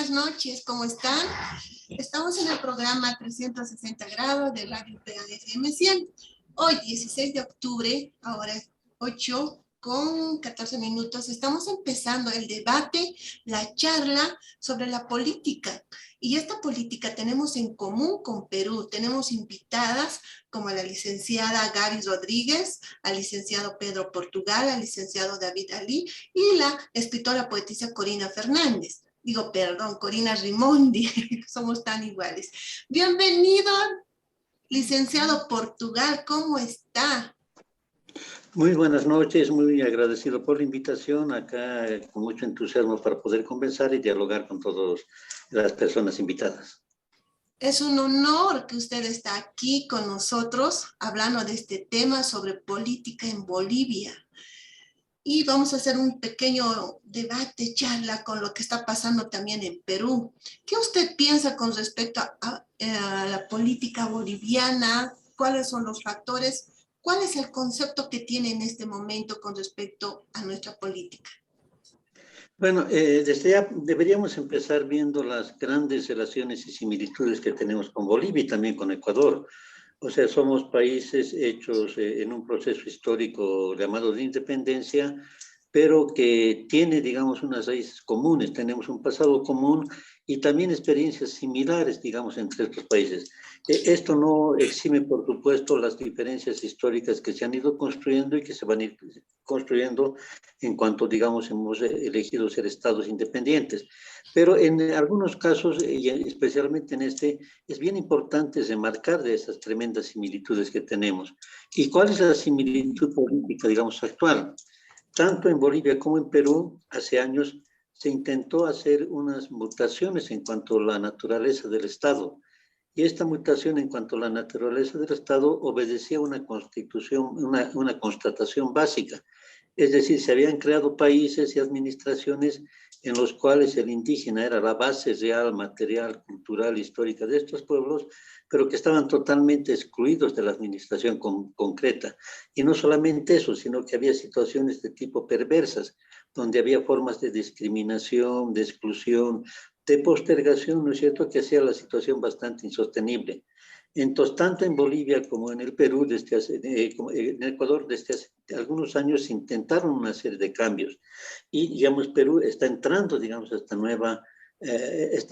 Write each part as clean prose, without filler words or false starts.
buenas noches, ¿cómo están? Estamos en el programa 360 grados de la FM 100. Hoy, 16 de octubre, ahora es 8:14, estamos empezando el debate, la charla sobre la política. Y esta política tenemos en común con Perú. Tenemos invitadas como la licenciada Gaby Rodríguez, al licenciado Pedro Portugal, al licenciado David Ali y la escritora poetisa Corina Fernández. Corina Rimondi, somos tan iguales. Bienvenido, licenciado Portugal, ¿cómo está? Muy buenas noches, muy agradecido por la invitación, acá con mucho entusiasmo para poder conversar y dialogar con todas las personas invitadas. Es un honor que usted está aquí con nosotros hablando de este tema sobre política en Bolivia. Y vamos a hacer un pequeño debate, charla con lo que está pasando también en Perú. ¿Qué usted piensa con respecto a la política boliviana? ¿Cuáles son los factores? ¿Cuál es el concepto que tiene en este momento con respecto a nuestra política? Bueno, desde ya deberíamos empezar viendo las grandes relaciones y similitudes que tenemos con Bolivia y también con Ecuador. O sea, somos países hechos en un proceso histórico llamado de independencia, pero que tiene, digamos, unas raíces comunes, tenemos un pasado común y también experiencias similares, digamos, entre estos países. Esto no exime, por supuesto, las diferencias históricas que se han ido construyendo y que se van a ir construyendo en cuanto, digamos, hemos elegido ser estados independientes. Pero en algunos casos, y especialmente en este, es bien importante remarcar de esas tremendas similitudes que tenemos. ¿Y cuál es la similitud política, digamos, actual? Tanto en Bolivia como en Perú, hace años, se intentó hacer unas mutaciones en cuanto a la naturaleza del Estado. Y esta mutación en cuanto a la naturaleza del Estado obedecía a una constitución, una constatación básica. Es decir, se habían creado países y administraciones en los cuales el indígena era la base real, material, cultural, histórica de estos pueblos, pero que estaban totalmente excluidos de la administración concreta. Y no solamente eso, sino que había situaciones de tipo perversas, donde había formas de discriminación, de exclusión, de postergación, ¿no es cierto?, que hacía la situación bastante insostenible. Entonces, tanto en Bolivia como en el Perú, en Ecuador, desde hace algunos años se intentaron una serie de cambios. Y, digamos, Perú está entrando, digamos, a esta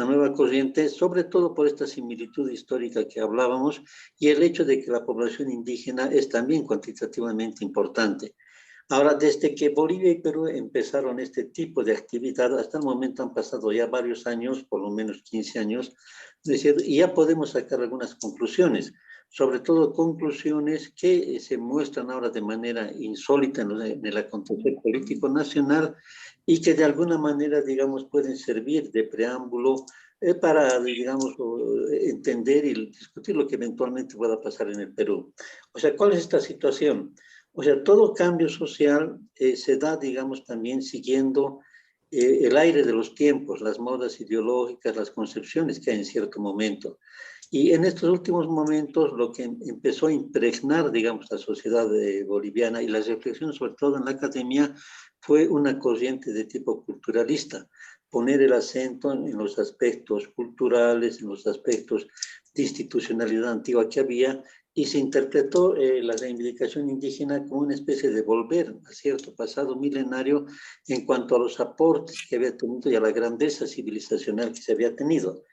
nueva corriente, sobre todo por esta similitud histórica que hablábamos y el hecho de que la población indígena es también cuantitativamente importante. Ahora, desde que Bolivia y Perú empezaron este tipo de actividad, hasta el momento han pasado ya varios años, por lo menos 15 años, y ya podemos sacar algunas conclusiones, sobre todo conclusiones que se muestran ahora de manera insólita en el acontecer político nacional y que de alguna manera, digamos, pueden servir de preámbulo para, digamos, entender y discutir lo que eventualmente pueda pasar en el Perú. O sea, ¿cuál es esta situación? O sea, todo cambio social se da, digamos, también siguiendo el aire de los tiempos, las modas ideológicas, las concepciones que hay en cierto momento. Y en estos últimos momentos lo que empezó a impregnar, digamos, la sociedad boliviana y la reflexión, sobre todo en la academia, fue una corriente de tipo culturalista, poner el acento en los aspectos culturales, en los aspectos de institucionalidad antigua que había, y se interpretó la reivindicación indígena como una especie de volver a cierto pasado milenario en cuanto a los aportes que había tenido y a la grandeza civilizacional que se había tenido.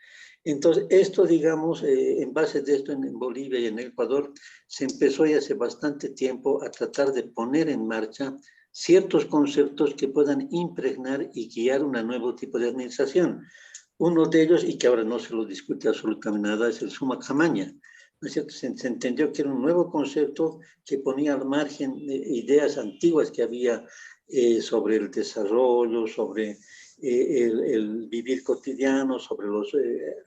Entonces, esto, digamos, en base de esto en Bolivia y en Ecuador, se empezó ya hace bastante tiempo a tratar de poner en marcha ciertos conceptos que puedan impregnar y guiar un nuevo tipo de administración. Uno de ellos, y que ahora no se lo discute absolutamente nada, es el Summa Camaña. ¿No es cierto? Se entendió que era un nuevo concepto que ponía al margen ideas antiguas que había sobre el desarrollo, sobre el vivir cotidiano, sobre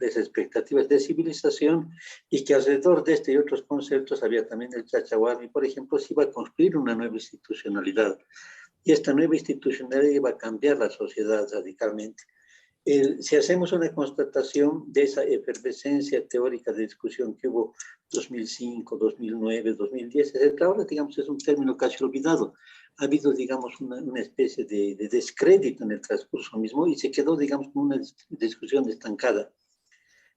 las expectativas de civilización, y que alrededor de este y otros conceptos había también el Chachahuarmi, por ejemplo, se iba a construir una nueva institucionalidad. Y esta nueva institucionalidad iba a cambiar la sociedad radicalmente. Si hacemos una constatación de esa efervescencia teórica de discusión que hubo 2005, 2009, 2010, etc., ahora, digamos, es un término casi olvidado. ha habido, digamos, una especie de descrédito en el transcurso mismo y se quedó, digamos, con una discusión estancada.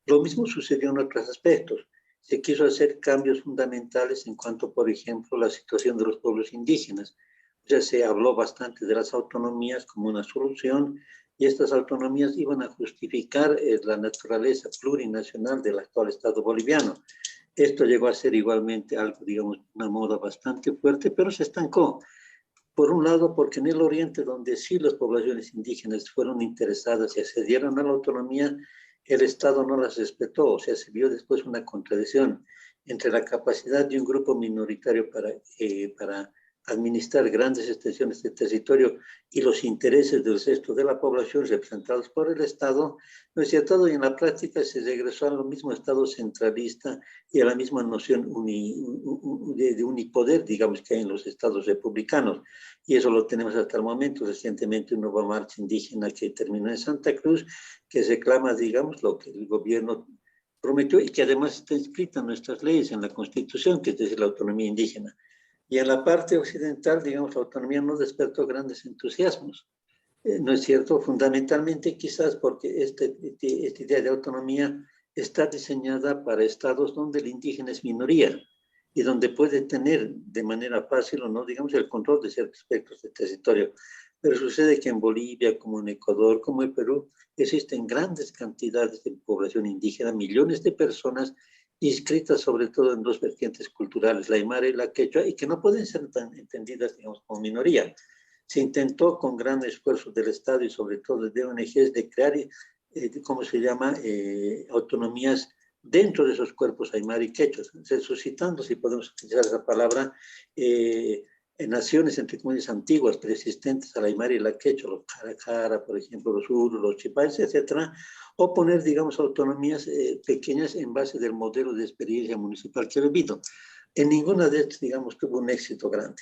Lo mismo sucedió en otros aspectos. Se quiso hacer cambios fundamentales en cuanto, por ejemplo, la situación de los pueblos indígenas. Ya se habló bastante de las autonomías como una solución y estas autonomías iban a justificar la naturaleza plurinacional del actual Estado boliviano. Esto llegó a ser igualmente algo, digamos, una moda bastante fuerte, pero se estancó. Por un lado, porque en el oriente, donde sí las poblaciones indígenas fueron interesadas y accedieron a la autonomía, el Estado no las respetó, o sea, se vio después una contradicción entre la capacidad de un grupo minoritario para administrar grandes extensiones de territorio y los intereses del resto de la población representados por el Estado, no es cierto, y en la práctica se regresó al mismo Estado centralista y a la misma noción de unipoder, digamos, que hay en los estados republicanos. Y eso lo tenemos hasta el momento. Recientemente una nueva marcha indígena que terminó en Santa Cruz, que reclama, digamos, lo que el gobierno prometió y que además está inscrita en nuestras leyes, en la Constitución, que es decir, la autonomía indígena. Y en la parte occidental, digamos, la autonomía no despertó grandes entusiasmos. ¿No es cierto? Fundamentalmente quizás porque esta idea de autonomía está diseñada para estados donde el indígena es minoría y donde puede tener de manera fácil o no, digamos, el control de ciertos aspectos del territorio. Pero sucede que en Bolivia, como en Ecuador, como en Perú, existen grandes cantidades de población indígena, millones de personas inscritas sobre todo en dos vertientes culturales, la aymara y la quechua, y que no pueden ser tan entendidas, digamos, como minoría. Se intentó con gran esfuerzo del Estado y sobre todo de ONGs de crear, ¿cómo se llama?, autonomías dentro de esos cuerpos aymara y quechua, resucitando, si podemos utilizar esa palabra, en naciones, entre comillas, antiguas, preexistentes a la aymara y la quechua, los caracara, por ejemplo, los urus, los chipáes, etcétera, o poner, digamos, autonomías pequeñas en base del modelo de experiencia municipal que he vivido. En ninguna de estas, digamos, tuvo un éxito grande.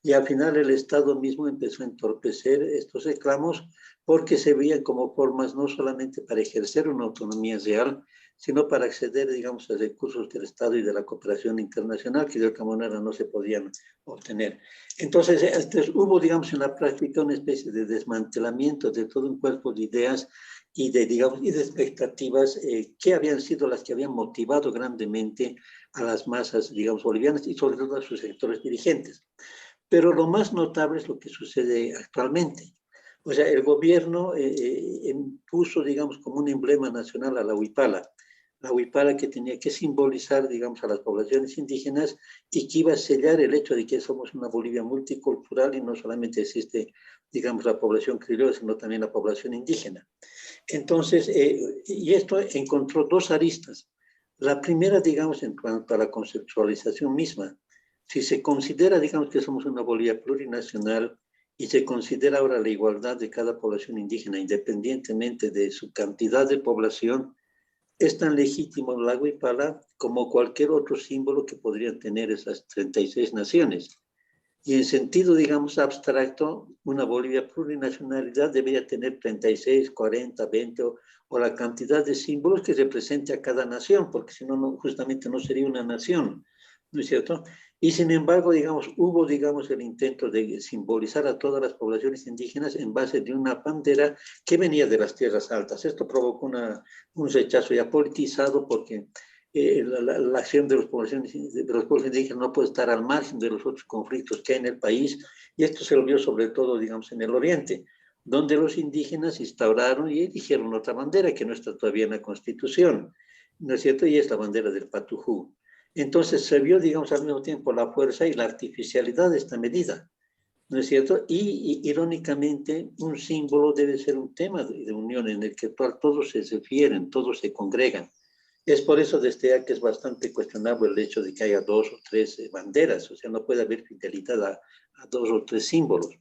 Y al final el Estado mismo empezó a entorpecer estos reclamos porque se veían como formas no solamente para ejercer una autonomía real, sino para acceder, digamos, a recursos del Estado y de la cooperación internacional que de otra manera no se podían obtener. Entonces, hubo, digamos, en la práctica una especie de desmantelamiento de todo un cuerpo de ideas y digamos, y de expectativas que habían sido las que habían motivado grandemente a las masas, digamos, bolivianas y sobre todo a sus sectores dirigentes. Pero lo más notable es lo que sucede actualmente. O sea, el gobierno puso, digamos, como un emblema nacional a la huipala que tenía que simbolizar, digamos, a las poblaciones indígenas y que iba a sellar el hecho de que somos una Bolivia multicultural y no solamente existe, digamos, la población criolla, sino también la población indígena. Entonces, y esto encontró dos aristas. La primera, digamos, en cuanto a la conceptualización misma. Si se considera, digamos, que somos una Bolivia plurinacional y se considera ahora la igualdad de cada población indígena, independientemente de su cantidad de población, es tan legítimo la huipala como cualquier otro símbolo que podrían tener esas 36 naciones. Y en sentido, digamos, abstracto, una Bolivia plurinacionalidad debería tener 36, 40, 20 o la cantidad de símbolos que represente a cada nación, porque si no, justamente no sería una nación, ¿no es cierto? Y sin embargo, digamos, hubo, digamos, el intento de simbolizar a todas las poblaciones indígenas en base de una bandera que venía de las tierras altas. Esto provocó un rechazo ya politizado porque la acción de los pueblos indígenas no puede estar al margen de los otros conflictos que hay en el país, y esto se lo vio sobre todo, digamos, en el oriente, donde los indígenas instauraron y eligieron otra bandera que no está todavía en la Constitución, ¿no es cierto? Y es la bandera del Patujú. Entonces se vio, digamos, al mismo tiempo la fuerza y la artificialidad de esta medida, ¿no es cierto? Y irónicamente, un símbolo debe ser un tema de unión en el que todos se refieren, todos se congregan. Es por eso desde ya que es bastante cuestionable el hecho de que haya dos o tres banderas, o sea, no puede haber fidelidad a dos o tres símbolos,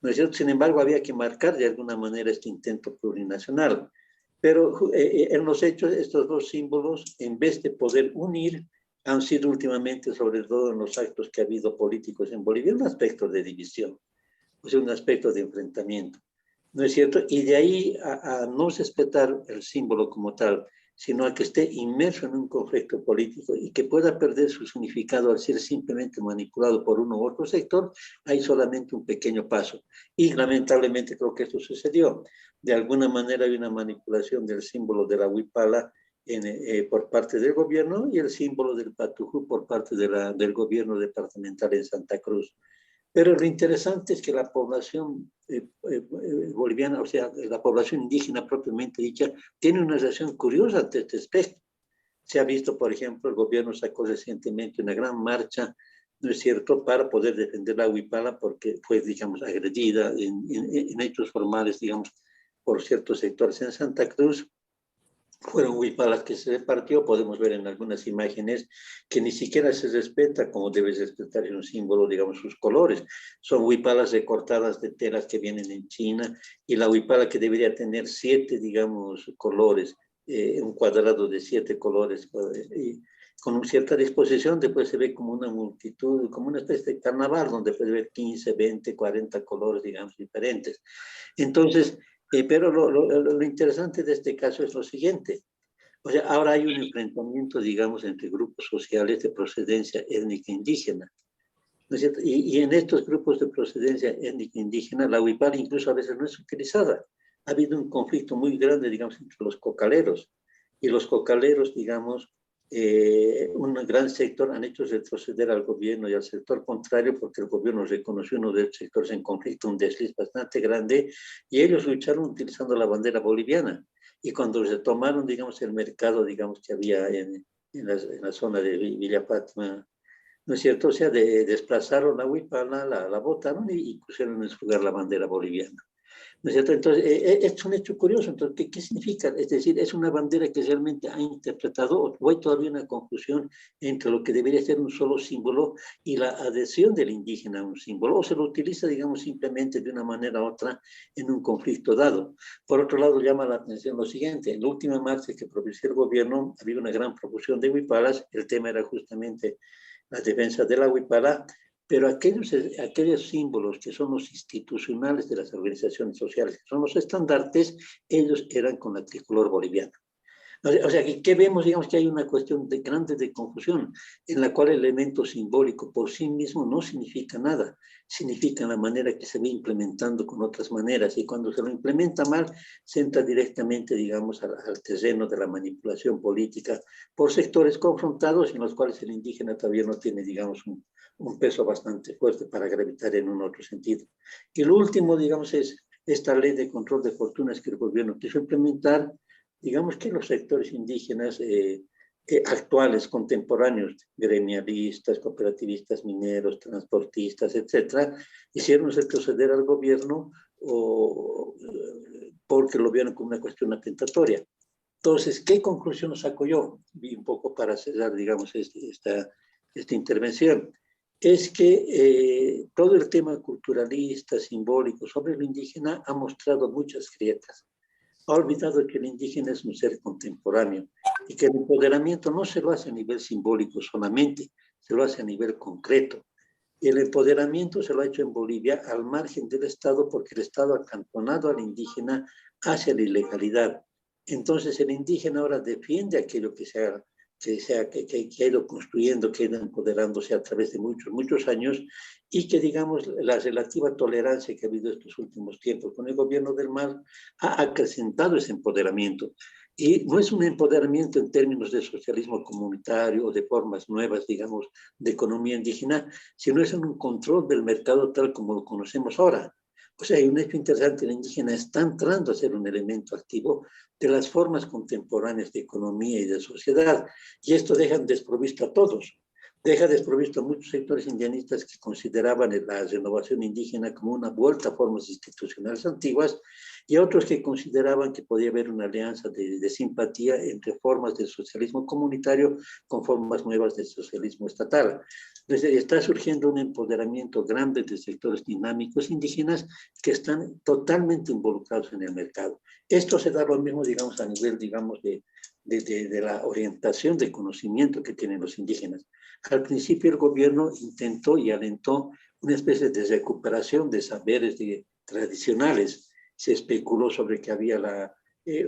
¿no es cierto? Sin embargo, había que marcar de alguna manera este intento plurinacional. Pero en los hechos, estos dos símbolos, en vez de poder unir, han sido últimamente, sobre todo en los actos que ha habido políticos en Bolivia, un aspecto de división, o sea, un aspecto de enfrentamiento, ¿no es cierto? Y de ahí a no respetar el símbolo como tal, sino a que esté inmerso en un conflicto político y que pueda perder su significado al ser simplemente manipulado por uno u otro sector, hay solamente un pequeño paso. Y lamentablemente creo que esto sucedió. De alguna manera hay una manipulación del símbolo de la huipala por parte del gobierno y el símbolo del patujú por parte del gobierno departamental en Santa Cruz. Pero lo interesante es que la población boliviana, o sea, la población indígena propiamente dicha, tiene una reacción curiosa ante este aspecto. Se ha visto, por ejemplo, el gobierno sacó recientemente una gran marcha, ¿no es cierto?, para poder defender la huipala porque fue, digamos, agredida en hechos formales, digamos, por ciertos sectores en Santa Cruz. Fueron huipalas que se repartió, podemos ver en algunas imágenes que ni siquiera se respeta como debe respetarse un símbolo, digamos, sus colores. Son huipalas recortadas de telas que vienen en China y la huipala que debería tener 7, digamos, colores, un cuadrado de 7 colores, y con cierta disposición después se ve como una multitud, como una especie de carnaval donde puede ver 15, 20, 40 colores, digamos, diferentes. Entonces, pero lo interesante de este caso es lo siguiente. O sea, ahora hay un enfrentamiento, digamos, entre grupos sociales de procedencia étnica indígena. ¿No es cierto? Y en estos grupos de procedencia étnica indígena, la huipala incluso a veces no es utilizada. Ha habido un conflicto muy grande, digamos, entre los cocaleros. Y los cocaleros, digamos, un gran sector han hecho retroceder al gobierno y al sector contrario porque el gobierno reconoció uno de los sectores en conflicto, un desliz bastante grande, y ellos lucharon utilizando la bandera boliviana. Y cuando retomaron, digamos, el mercado, digamos, que había en la zona de Villa Fátima, ¿no es cierto? O sea, desplazaron la huipala, la botaron y pusieron en su lugar la bandera boliviana. ¿No es cierto? Entonces, es un hecho curioso. Entonces, ¿qué significa? Es decir, es una bandera que realmente ha interpretado, o hay todavía una confusión entre lo que debería ser un solo símbolo y la adhesión del indígena a un símbolo, o se lo utiliza, digamos, simplemente de una manera u otra en un conflicto dado. Por otro lado, llama la atención lo siguiente: en la última marcha que propició el gobierno, había una gran profusión de huipalas, el tema era justamente la defensa de la huipala, pero aquellos símbolos que son los institucionales de las organizaciones sociales, que son los estandartes, ellos eran con la tricolor boliviana. O sea, ¿qué vemos? Digamos que hay una cuestión grande de confusión, en la cual el elemento simbólico por sí mismo no significa nada, significa la manera que se va implementando con otras maneras, y cuando se lo implementa mal, se entra directamente, digamos, al terreno de la manipulación política por sectores confrontados en los cuales el indígena todavía no tiene, digamos, un peso bastante fuerte para gravitar en un otro sentido. Y lo último, digamos, es esta ley de control de fortunas que el gobierno quiso implementar. Digamos que los sectores indígenas actuales, contemporáneos, gremialistas, cooperativistas, mineros, transportistas, etcétera, hicieron retroceder al gobierno porque lo vieron como una cuestión atentatoria. Entonces, ¿qué conclusión saco yo? Vi un poco para cerrar, digamos, esta intervención. Es que todo el tema culturalista, simbólico sobre lo indígena ha mostrado muchas grietas. Ha olvidado que el indígena es un ser contemporáneo y que el empoderamiento no se lo hace a nivel simbólico solamente, se lo hace a nivel concreto. Y el empoderamiento se lo ha hecho en Bolivia al margen del Estado, porque el Estado ha acantonado al indígena hacia la ilegalidad. Entonces el indígena ahora defiende aquello que ha ido construyendo, que ha ido empoderándose a través de muchos años, y que, digamos, la relativa tolerancia que ha habido estos últimos tiempos con el gobierno del MAS ha acrecentado ese empoderamiento. Y no es un empoderamiento en términos de socialismo comunitario o de formas nuevas, digamos, de economía indígena, sino es un control del mercado tal como lo conocemos ahora. O sea, hay un hecho interesante: el indígena está entrando a ser un elemento activo de las formas contemporáneas de economía y de sociedad, y esto deja desprovisto a todos. Deja desprovisto a muchos sectores indianistas que consideraban la renovación indígena como una vuelta a formas institucionales antiguas, y a otros que consideraban que podía haber una alianza de simpatía entre formas del socialismo comunitario con formas nuevas del socialismo estatal. Entonces, está surgiendo un empoderamiento grande de sectores dinámicos indígenas que están totalmente involucrados en el mercado. Esto se da lo mismo, digamos, a nivel, digamos, de la orientación de conocimiento que tienen los indígenas. Al principio el gobierno intentó y alentó una especie de recuperación de saberes tradicionales. Se especuló sobre que había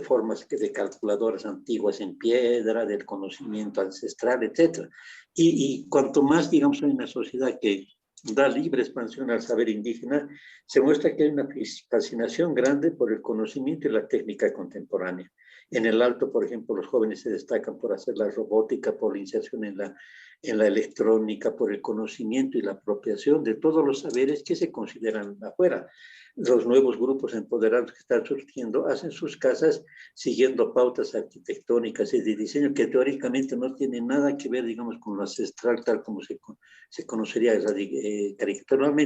formas de calculadoras antiguas en piedra, del conocimiento ancestral, etc. Y cuanto más, digamos, hay una sociedad que da libre expansión al saber indígena, se muestra que hay una fascinación grande por el conocimiento y la técnica contemporánea. En el Alto, por ejemplo, los jóvenes se destacan por hacer la robótica, por la inserción en la electrónica, por el conocimiento y la apropiación de todos los saberes que se consideran afuera. Los nuevos grupos empoderados que están surgiendo hacen sus casas siguiendo pautas arquitectónicas y de diseño que teóricamente no tienen nada que ver, digamos, con lo ancestral, tal como se conocería caricatural.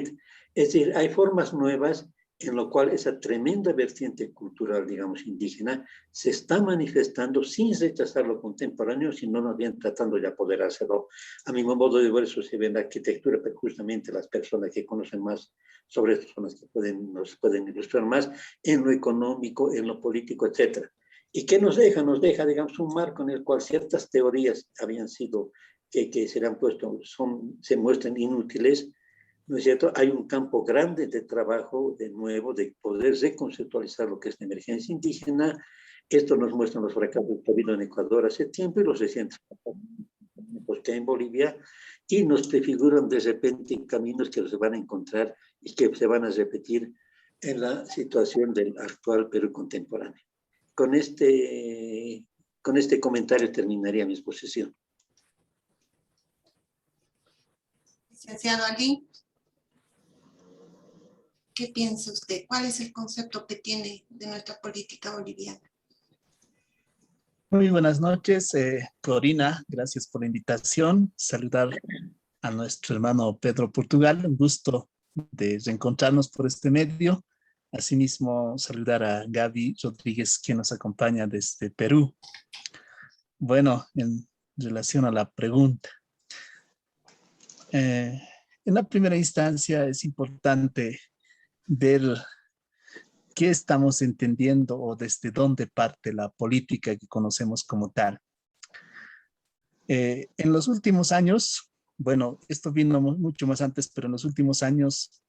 Es decir, hay formas nuevas en lo cual esa tremenda vertiente cultural, digamos, indígena, se está manifestando sin rechazar lo contemporáneo, sino más bien tratando de apoderárselo. A mi modo de ver, eso se ve en la arquitectura, pero justamente las personas que conocen más sobre esto son las que nos pueden ilustrar más en lo económico, en lo político, etc. ¿Y qué nos deja? Nos deja, digamos, un marco en el cual ciertas teorías habían sido, que se han puesto, se muestran inútiles, ¿no es cierto? Hay un campo grande de trabajo, de nuevo, de poder reconceptualizar lo que es la emergencia indígena. Esto nos muestran los fracasos que ha habido en Ecuador hace tiempo y los recientes que hay en Bolivia, y nos prefiguran de repente en caminos que se van a encontrar y que se van a repetir en la situación del actual Perú contemporáneo. Con este comentario terminaría mi exposición. Licenciado Ali, ¿qué piensa usted? ¿Cuál es el concepto que tiene de nuestra política boliviana? Muy buenas noches, Corina, gracias por la invitación. Saludar a nuestro hermano Pedro Portugal, un gusto de reencontrarnos por este medio. Asimismo, saludar a Gaby Rodríguez, quien nos acompaña desde Perú. Bueno, en relación a la pregunta, en la primera instancia es importante ver qué estamos entendiendo o desde dónde parte la política que conocemos como tal. En los últimos años, bueno, esto vino mucho más antes, pero en los últimos años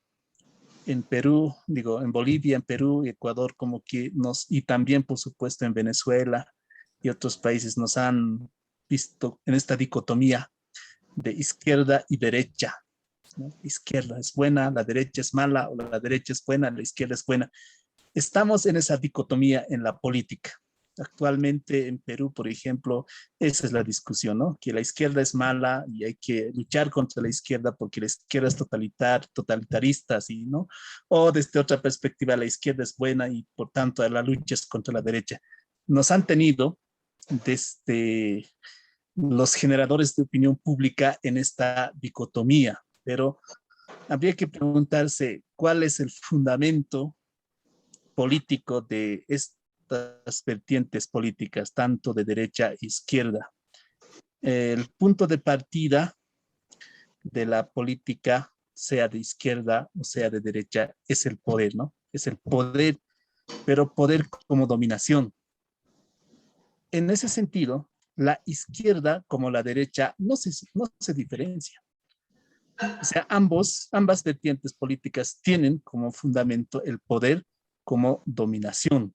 en Perú, digo, en Bolivia, en Perú y Ecuador, como que y también, por supuesto, en Venezuela y otros países nos han visto en esta dicotomía de izquierda y derecha, ¿no? Izquierda es buena, la derecha es mala, o la derecha es buena, la izquierda es buena. Estamos en esa dicotomía en la política. Actualmente en Perú, por ejemplo, esa es la discusión, ¿no? Que la izquierda es mala y hay que luchar contra la izquierda porque la izquierda es totalitarista, ¿sí, no? O desde otra perspectiva, la izquierda es buena y por tanto la lucha es contra la derecha. Nos han tenido desde los generadores de opinión pública en esta dicotomía, pero habría que preguntarse cuál es el fundamento político de estas vertientes políticas, tanto de derecha e izquierda. El punto de partida de la política, sea de izquierda o sea de derecha, es el poder, ¿no? Es el poder, pero poder como dominación. En ese sentido, la izquierda como la derecha no se diferencia. O sea, ambas vertientes políticas tienen como fundamento el poder como dominación.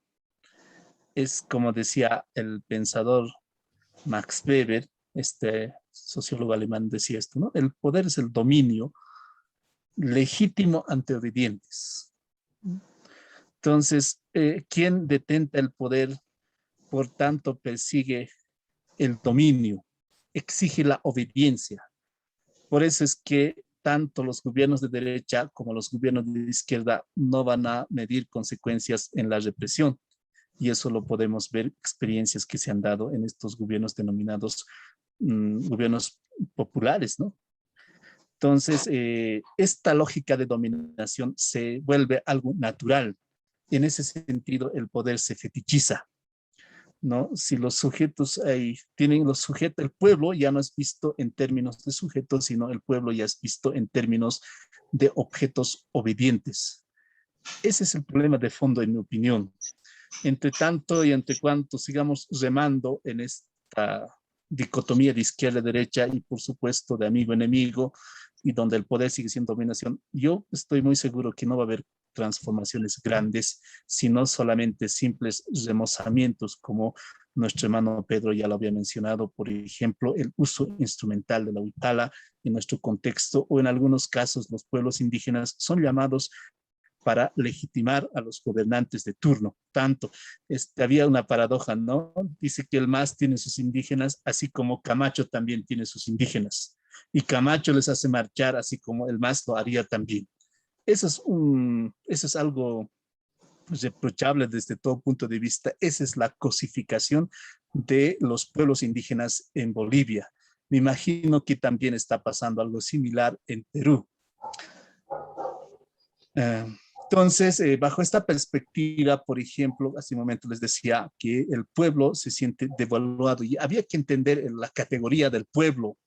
Es como decía el pensador Max Weber, este sociólogo alemán decía esto, ¿no? El poder es el dominio legítimo ante obedientes. Entonces, quien detenta el poder, por tanto, persigue el dominio, exige la obediencia. Por eso es que tanto los gobiernos de derecha como los gobiernos de izquierda no van a medir consecuencias en la represión. Y eso lo podemos ver, experiencias que se han dado en estos gobiernos denominados gobiernos populares, ¿no? Entonces, esta lógica de dominación se vuelve algo natural. En ese sentido, el poder se fetichiza, ¿no? Si los sujetos tienen los sujetos, el pueblo ya no es visto en términos de sujetos, sino el pueblo ya es visto en términos de objetos obedientes. Ese es el problema de fondo, en mi opinión. Entre tanto y entre cuanto sigamos remando en esta dicotomía de izquierda-derecha y por supuesto de amigo-enemigo y donde el poder sigue siendo dominación, yo estoy muy seguro que no va a haber transformaciones grandes, sino solamente simples remozamientos, como nuestro hermano Pedro ya lo había mencionado, por ejemplo, el uso instrumental de la huipala en nuestro contexto, o en algunos casos los pueblos indígenas son llamados para legitimar a los gobernantes de turno. Tanto, había una paradoja, ¿no? Dice que el MAS tiene sus indígenas, así como Camacho también tiene sus indígenas. Y Camacho les hace marchar, así como el MAS lo haría también. Eso es algo reprochable desde todo punto de vista. Esa es la cosificación de los pueblos indígenas en Bolivia. Me imagino que también está pasando algo similar en Perú. Entonces, bajo esta perspectiva, por ejemplo, hace un momento les decía que el pueblo se siente devaluado y había que entender la categoría del pueblo.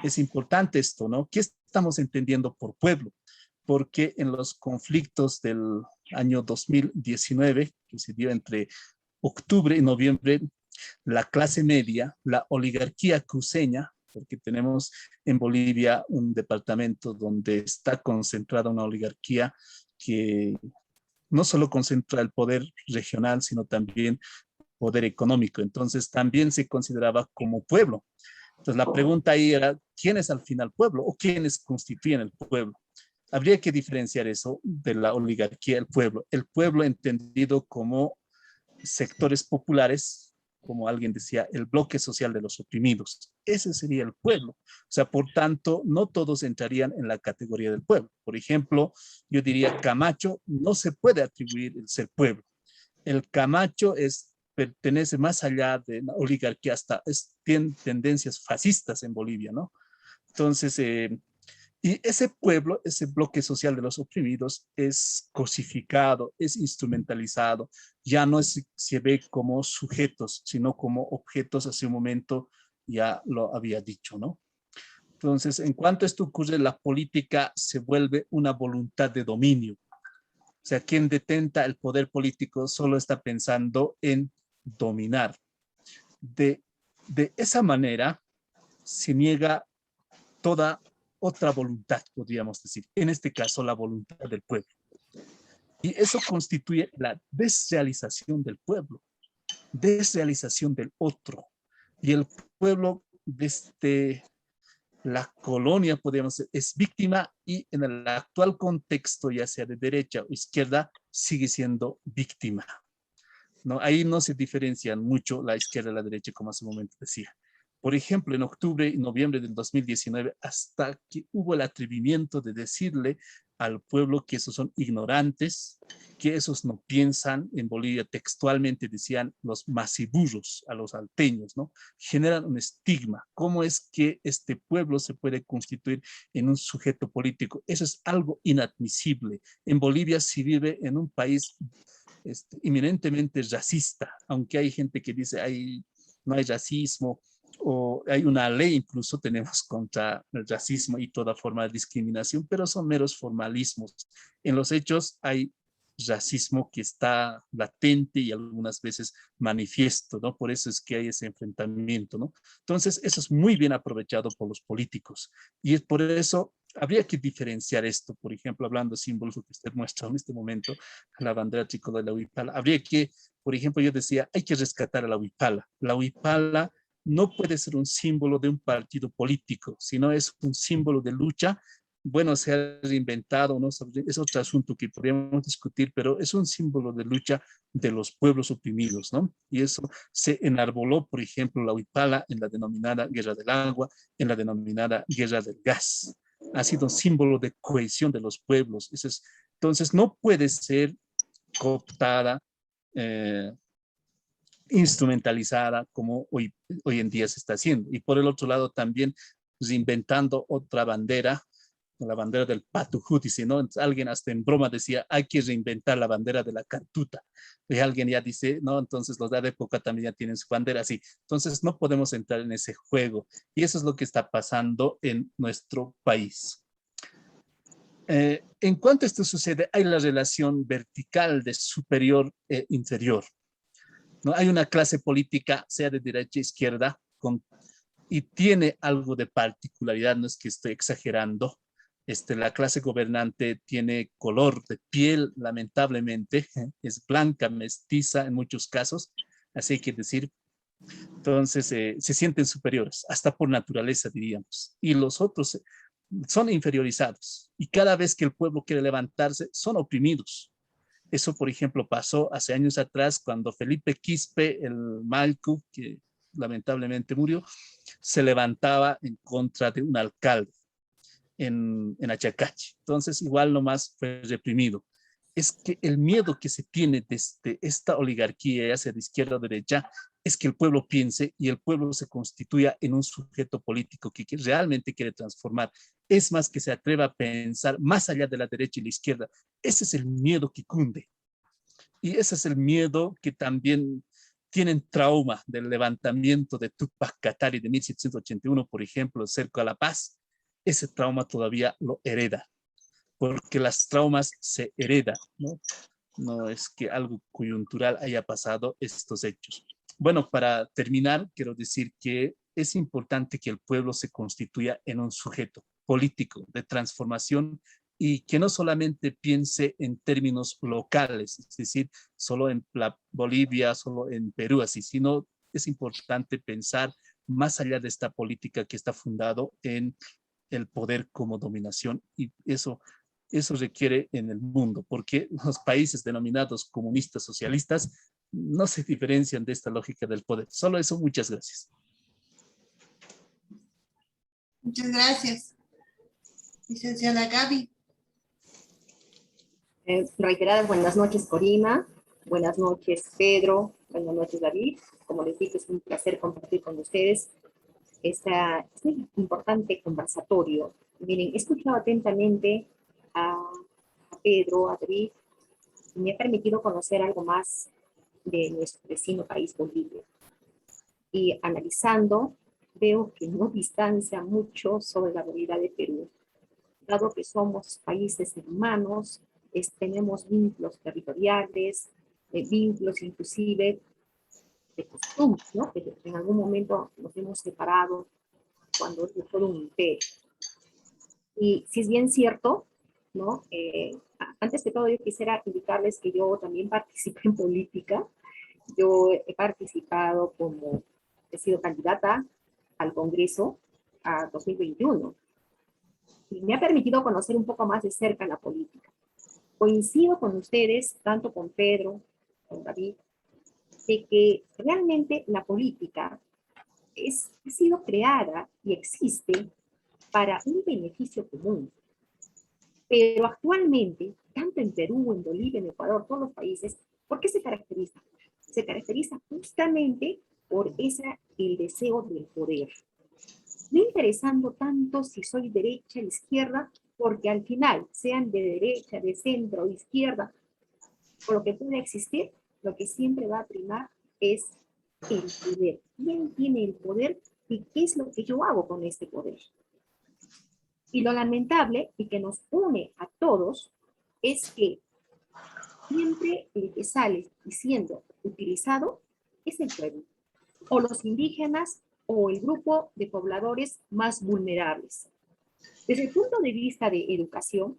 Es importante esto, ¿no? ¿Qué estamos entendiendo por pueblo? Porque en los conflictos del año 2019, que se dio entre octubre y noviembre, la clase media, la oligarquía cruceña, porque tenemos en Bolivia un departamento donde está concentrada una oligarquía que no solo concentra el poder regional, sino también poder económico. Entonces también se consideraba como pueblo. Entonces la pregunta ahí era, ¿quién es al final pueblo o quiénes constituyen el pueblo? Habría que diferenciar eso de la oligarquía, el pueblo. El pueblo entendido como sectores populares, como alguien decía, el bloque social de los oprimidos. Ese sería el pueblo. O sea, por tanto, no todos entrarían en la categoría del pueblo. Por ejemplo, yo diría Camacho no se puede atribuir el ser pueblo. El Camacho pertenece más allá de la oligarquía, tiene tendencias fascistas en Bolivia, ¿no? Entonces, y ese pueblo, ese bloque social de los oprimidos es cosificado, es instrumentalizado, ya no se ve como sujetos, sino como objetos. Hace un momento ya lo había dicho, ¿no? Entonces, en cuanto esto ocurre, la política se vuelve una voluntad de dominio. O sea, quien detenta el poder político solo está pensando en dominar. De esa manera se niega toda otra voluntad, podríamos decir. En este caso, la voluntad del pueblo. Y eso constituye la desrealización del pueblo, desrealización del otro. Y el pueblo, desde la colonia, podríamos decir, es víctima, y en el actual contexto, ya sea de derecha o izquierda, sigue siendo víctima. ¿No? Ahí no se diferencian mucho la izquierda y la derecha, como hace un momento decía. Por ejemplo, en octubre y noviembre del 2019, hasta que hubo el atrevimiento de decirle al pueblo que esos son ignorantes, que esos no piensan. En Bolivia textualmente decían los masiburros a los alteños, ¿no? Generan un estigma. ¿Cómo es que este pueblo se puede constituir en un sujeto político? Eso es algo inadmisible. En Bolivia se vive en un país eminentemente racista, aunque hay gente que dice no hay racismo, o hay una ley incluso tenemos contra el racismo y toda forma de discriminación, pero son meros formalismos. En los hechos hay racismo que está latente y algunas veces manifiesto, ¿no? Por eso es que hay ese enfrentamiento, ¿no? Entonces, eso es muy bien aprovechado por los políticos, y es por eso habría que diferenciar esto. Por ejemplo, hablando de símbolos, lo que usted muestra en este momento, la bandera tricolor de la huipala, habría que, por ejemplo, yo decía, hay que rescatar a la huipala. La huipala no puede ser un símbolo de un partido político, sino es un símbolo de lucha. Bueno, se ha reinventado, ¿no? Es otro asunto que podríamos discutir, pero es un símbolo de lucha de los pueblos oprimidos, ¿no? Y eso se enarboló, por ejemplo, la huipala en la denominada Guerra del Agua, en la denominada Guerra del Gas. Ha sido un símbolo de cohesión de los pueblos. Entonces, no puede ser cooptada, instrumentalizada como hoy en día se está haciendo. Y por el otro lado también reinventando otra bandera, la bandera del Patujuti, ¿no? Entonces, alguien hasta en broma decía, hay que reinventar la bandera de la Cantuta. Y alguien ya dice, no, entonces los de la época también ya tienen su bandera así. Entonces no podemos entrar en ese juego. Y eso es lo que está pasando en nuestro país. En cuanto esto sucede, hay la relación vertical de superior e inferior. ¿No? Hay una clase política, sea de derecha o izquierda, y tiene algo de particularidad, no es que estoy exagerando, La clase gobernante tiene color de piel, lamentablemente, es blanca, mestiza en muchos casos, así hay que decir. Entonces, se sienten superiores, hasta por naturaleza, diríamos. Y los otros son inferiorizados. Y cada vez que el pueblo quiere levantarse, son oprimidos. Eso, por ejemplo, pasó hace años atrás cuando Felipe Quispe, el Malcu, que lamentablemente murió, se levantaba en contra de un alcalde en Achacachi. Entonces, igual nomás fue reprimido. Es que el miedo que se tiene desde esta oligarquía, ya sea de izquierda o derecha, es que el pueblo piense y el pueblo se constituya en un sujeto político que realmente quiere transformar. Es más, que se atreva a pensar más allá de la derecha y la izquierda. Ese es el miedo que cunde. Y ese es el miedo que también tienen trauma del levantamiento de Tupac Katari de 1781, por ejemplo, cerca a La Paz. Ese trauma todavía lo hereda, porque las traumas se heredan, ¿no? No es que algo coyuntural haya pasado estos hechos. Bueno, para terminar, quiero decir que es importante que el pueblo se constituya en un sujeto político de transformación y que no solamente piense en términos locales, es decir, solo en Bolivia, solo en Perú, así, sino es importante pensar más allá de esta política que está fundado en el poder como dominación, y eso requiere en el mundo, porque los países denominados comunistas, socialistas, no se diferencian de esta lógica del poder. Solo eso, muchas gracias. Muchas gracias. Licenciada Gaby. Reiteradas buenas noches, Corina. Buenas noches, Pedro. Buenas noches, David. Como les dije, es un placer compartir con ustedes este importante conversatorio. Miren, he escuchado atentamente a Pedro, a David, y me ha permitido conocer algo más de nuestro vecino país, Bolivia. Y analizando, veo que no distancia mucho sobre la realidad de Perú. Dado que somos países hermanos, tenemos vínculos territoriales, vínculos inclusive de costumbres, ¿no? Que en algún momento nos hemos separado cuando es todo un imperio. Y si es bien cierto, ¿no? Antes que todo yo quisiera indicarles que yo también participé en política. Yo he participado he sido candidata al Congreso a 2021 y me ha permitido conocer un poco más de cerca la política. Coincido con ustedes, tanto con Pedro, con David, de que realmente la política ha sido creada y existe para un beneficio común. Pero actualmente, tanto en Perú, en Bolivia, en Ecuador, todos los países, ¿por qué se caracteriza? Se caracteriza justamente por el deseo del poder. No interesando tanto si soy derecha o izquierda, porque al final, sean de derecha, de centro o izquierda, o lo que pueda existir, lo que siempre va a primar es el poder. ¿Quién tiene el poder y qué es lo que yo hago con este poder? Y lo lamentable y que nos une a todos es que siempre el que sale y siendo utilizado es el pueblo, o los indígenas, o el grupo de pobladores más vulnerables. Desde el punto de vista de educación,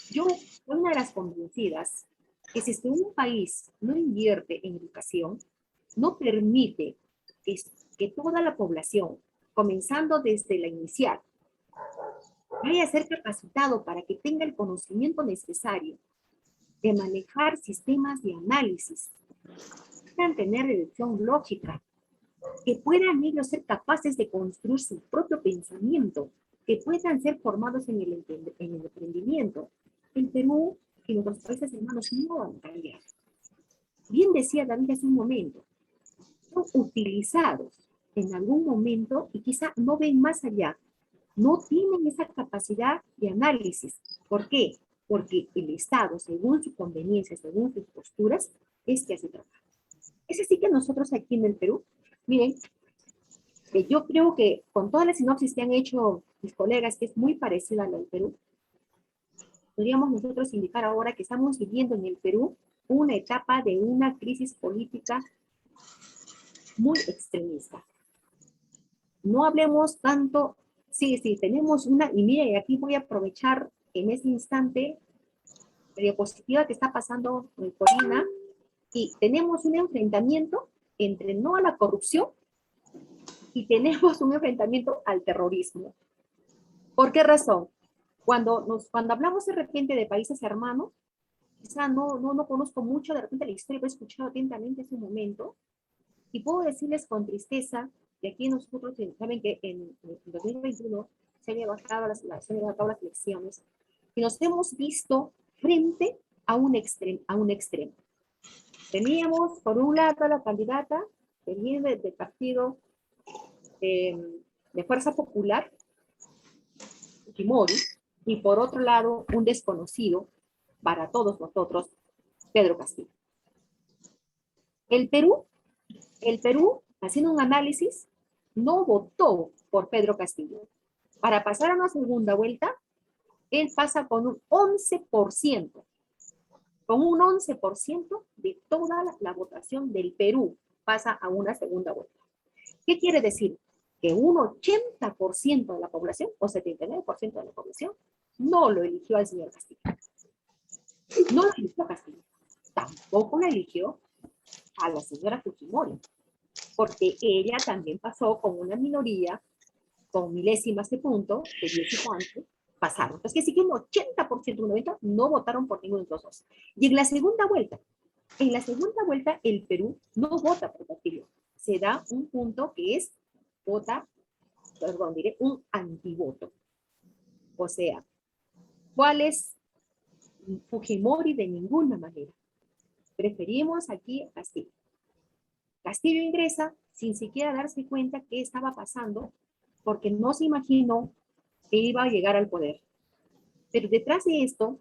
yo soy una de las convencidas que si un país no invierte en educación, no permite que toda la población, comenzando desde la inicial, vaya a ser capacitado para que tenga el conocimiento necesario de manejar sistemas de análisis, puedan tener deducción lógica, que puedan ellos ser capaces de construir su propio pensamiento, que puedan ser formados en el emprendimiento. En Perú y en otros países hermanos no van a cambiar. Bien decía David hace un momento, son utilizados en algún momento y quizá no ven más allá, no tienen esa capacidad de análisis. ¿Por qué? Porque el Estado, según su conveniencia, según sus posturas, es que hace trabajo. Es así que nosotros aquí en el Perú, miren, yo creo que con toda la sinopsis que han hecho mis colegas, que es muy parecida a la del Perú, podríamos nosotros indicar ahora que estamos viviendo en el Perú una etapa de una crisis política muy extremista. No hablemos tanto Sí, sí, tenemos una, y mira, y aquí voy a aprovechar en este instante la diapositiva que está pasando Corina, y tenemos un enfrentamiento entre no a la corrupción y tenemos un enfrentamiento al terrorismo. ¿Por qué razón? Cuando hablamos de repente de países hermanos, quizá no conozco mucho de repente la historia, pero he escuchado atentamente ese momento, y puedo decirles con tristeza que aquí nosotros, saben que en 2021 se han levantado las elecciones, y nos hemos visto frente a un extremo. Teníamos, por un lado, la candidata que viene del partido de Fuerza Popular, Fujimori, y por otro lado, un desconocido para todos nosotros, Pedro Castillo. El Perú, haciendo un análisis, no votó por Pedro Castillo. Para pasar a una segunda vuelta, él pasa con un 11%. Con un 11% de toda la votación del Perú pasa a una segunda vuelta. ¿Qué quiere decir? Que un 80% de la población, o 79% de la población, no lo eligió al señor Castillo. No lo eligió a Castillo. Tampoco lo eligió a la señora Fujimori, porque ella también pasó con una minoría, con milésimas de punto, de 10 y cuantos, pasaron. Entonces, que sí que un 80%, un 90% no votaron por ninguno de los dos. Y en la segunda vuelta, el Perú no vota por Castillo. Se da un punto que es un antivoto. O sea, ¿cuál es Fujimori? De ninguna manera. Preferimos aquí a Castillo. Castillo ingresa sin siquiera darse cuenta qué estaba pasando, porque no se imaginó que iba a llegar al poder. Pero detrás de esto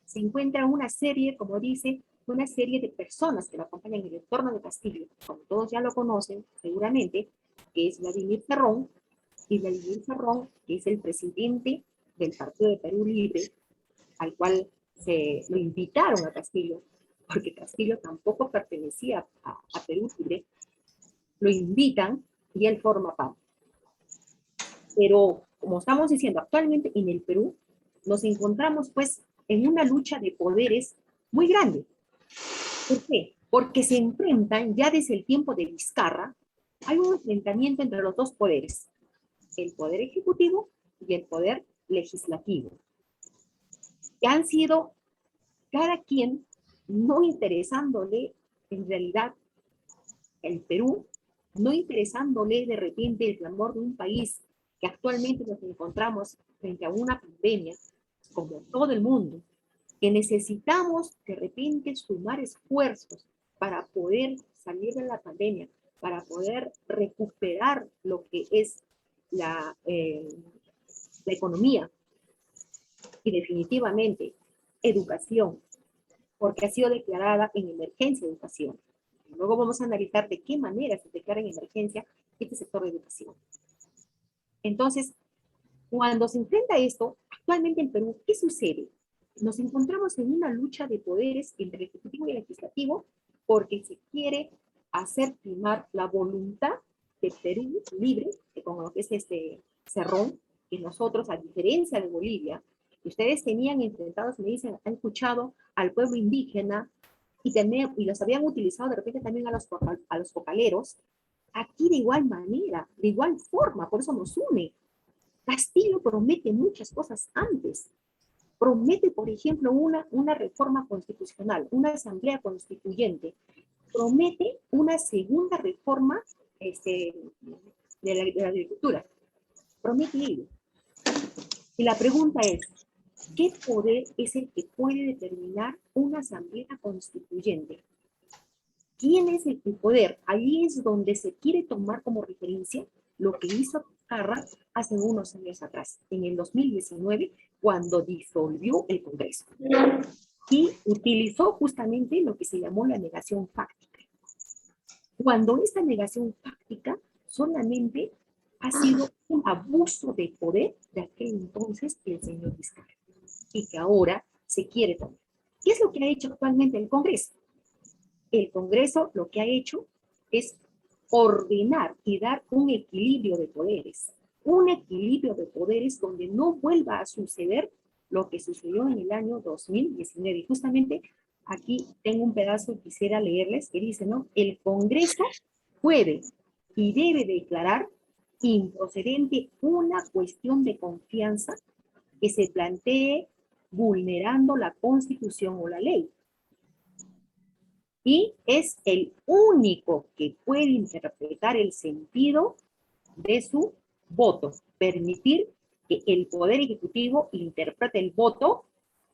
se encuentra una serie, como dice, una serie de personas que lo acompañan en el entorno de Castillo, como todos ya lo conocen seguramente, que es Vladimir Cerrón, y Vladimir Cerrón, que es el presidente del Partido de Perú Libre, al cual lo invitaron a Castillo, porque Castillo tampoco pertenecía a Perú Libre, lo invitan y él forma parte. Pero, como estamos diciendo, actualmente en el Perú nos encontramos pues en una lucha de poderes muy grande. ¿Por qué? Porque se enfrentan ya desde el tiempo de Vizcarra, hay un enfrentamiento entre los dos poderes, el poder ejecutivo y el poder legislativo, que han sido cada quien no interesándole en realidad el Perú, no interesándole de repente el clamor de un país que actualmente nos encontramos frente a una pandemia, como todo el mundo, que necesitamos de repente sumar esfuerzos para poder salir de la pandemia, para poder recuperar lo que es la economía y definitivamente educación, porque ha sido declarada en emergencia de educación. Luego vamos a analizar de qué manera se declara en emergencia este sector de educación. Entonces, cuando se enfrenta esto, actualmente en Perú, ¿qué sucede? Nos encontramos en una lucha de poderes entre el Ejecutivo y el Legislativo porque se quiere hacer primar la voluntad de Perú Libre, que con lo que es Cerrón, que nosotros, a diferencia de Bolivia, ustedes tenían enfrentados, me dicen, han escuchado al pueblo indígena y los habían utilizado de repente también a los focaleros. Aquí de igual manera, de igual forma, por eso nos une. Castillo promete muchas cosas antes. Promete, por ejemplo, una reforma constitucional, una asamblea constituyente. Promete una segunda reforma de la agricultura. Promete ello. Y la pregunta es, ¿qué poder es el que puede determinar una asamblea constituyente? ¿Quién es el poder? Ahí es donde se quiere tomar como referencia lo que hizo Vizcarra hace unos años atrás, en el 2019, cuando disolvió el Congreso. Y utilizó justamente lo que se llamó la negación fáctica. Cuando esta negación fáctica solamente ha sido un abuso de poder de aquel entonces el señor Vizcarra, y que ahora se quiere tomar. ¿Qué es lo que ha hecho actualmente el Congreso? El Congreso lo que ha hecho es ordenar y dar un equilibrio de poderes. un equilibrio de poderes donde no vuelva a suceder lo que sucedió en el año 2019. Y justamente aquí tengo un pedazo que quisiera leerles que dice, ¿no? El Congreso puede y debe declarar improcedente una cuestión de confianza que se plantee vulnerando la Constitución o la ley. Y es el único que puede interpretar el sentido de su voto, permitir que el Poder Ejecutivo interprete el voto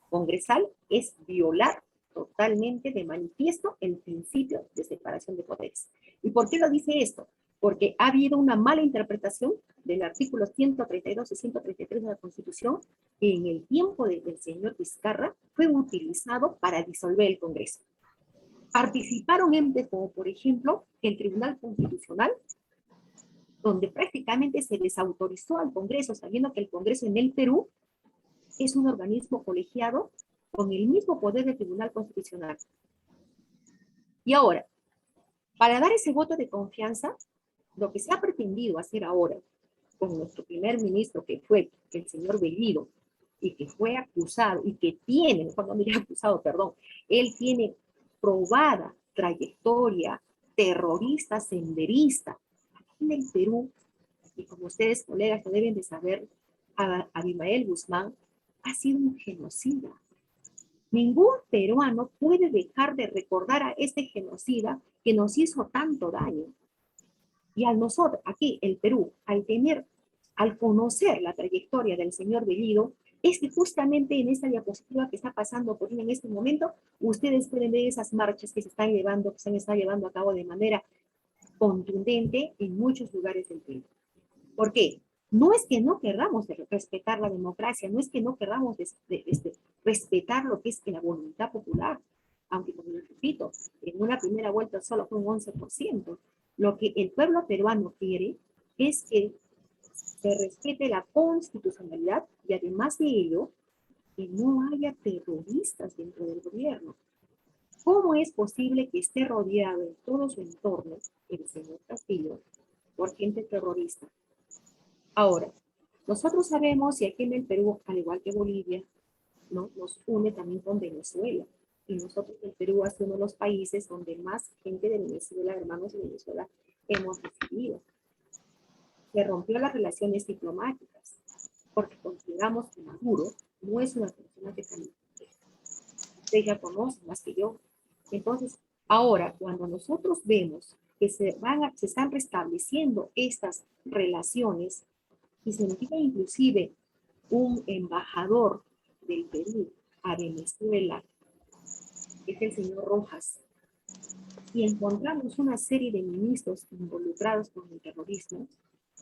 congresal es violar totalmente de manifiesto el principio de separación de poderes. ¿Y por qué lo dice esto? Porque ha habido una mala interpretación del artículo 132 y 133 de la Constitución que en el tiempo del señor Vizcarra fue utilizado para disolver el Congreso. Participaron entes como, por ejemplo, el Tribunal Constitucional, donde prácticamente se desautorizó al Congreso, sabiendo que el Congreso en el Perú es un organismo colegiado con el mismo poder del Tribunal Constitucional. Y ahora, para dar ese voto de confianza, lo que se ha pretendido hacer ahora con nuestro primer ministro, que fue el señor Bellido, y que fue acusado, y que tiene, cuando me diga acusado, perdón, él tiene probada trayectoria terrorista, senderista, en el Perú, y como ustedes, colegas, lo deben de saber, Abimael Guzmán ha sido un genocida. Ningún peruano puede dejar de recordar a este genocida que nos hizo tanto daño. Y al nosotros, aquí, el Perú, al conocer la trayectoria del señor Bellido, es que justamente en esta diapositiva que está pasando por en este momento, ustedes pueden ver esas marchas que se están llevando a cabo de manera contundente en muchos lugares del Perú. ¿Por qué? No es que no queramos respetar la democracia, no es que no queramos respetar lo que es la voluntad popular, aunque como les repito, en una primera vuelta solo fue un 11%. Lo que el pueblo peruano quiere es que se respete la constitucionalidad y además de ello, que no haya terroristas dentro del gobierno. ¿Cómo es posible que esté rodeado en todo su entorno, el señor Castillo, por gente terrorista? Ahora, nosotros sabemos, y aquí en el Perú, al igual que Bolivia, ¿no?, nos une también con Venezuela. Y nosotros, el Perú, ha sido uno de los países donde más gente de Venezuela, hermanos de Venezuela, hemos recibido. Se rompió las relaciones diplomáticas, porque consideramos que Maduro no es una persona que también usted ya conoce más que yo. Entonces, ahora, cuando nosotros vemos que se están restableciendo estas relaciones, y se envía inclusive un embajador del Perú a Venezuela, que es el señor Rojas, y encontramos una serie de ministros involucrados con el terrorismo,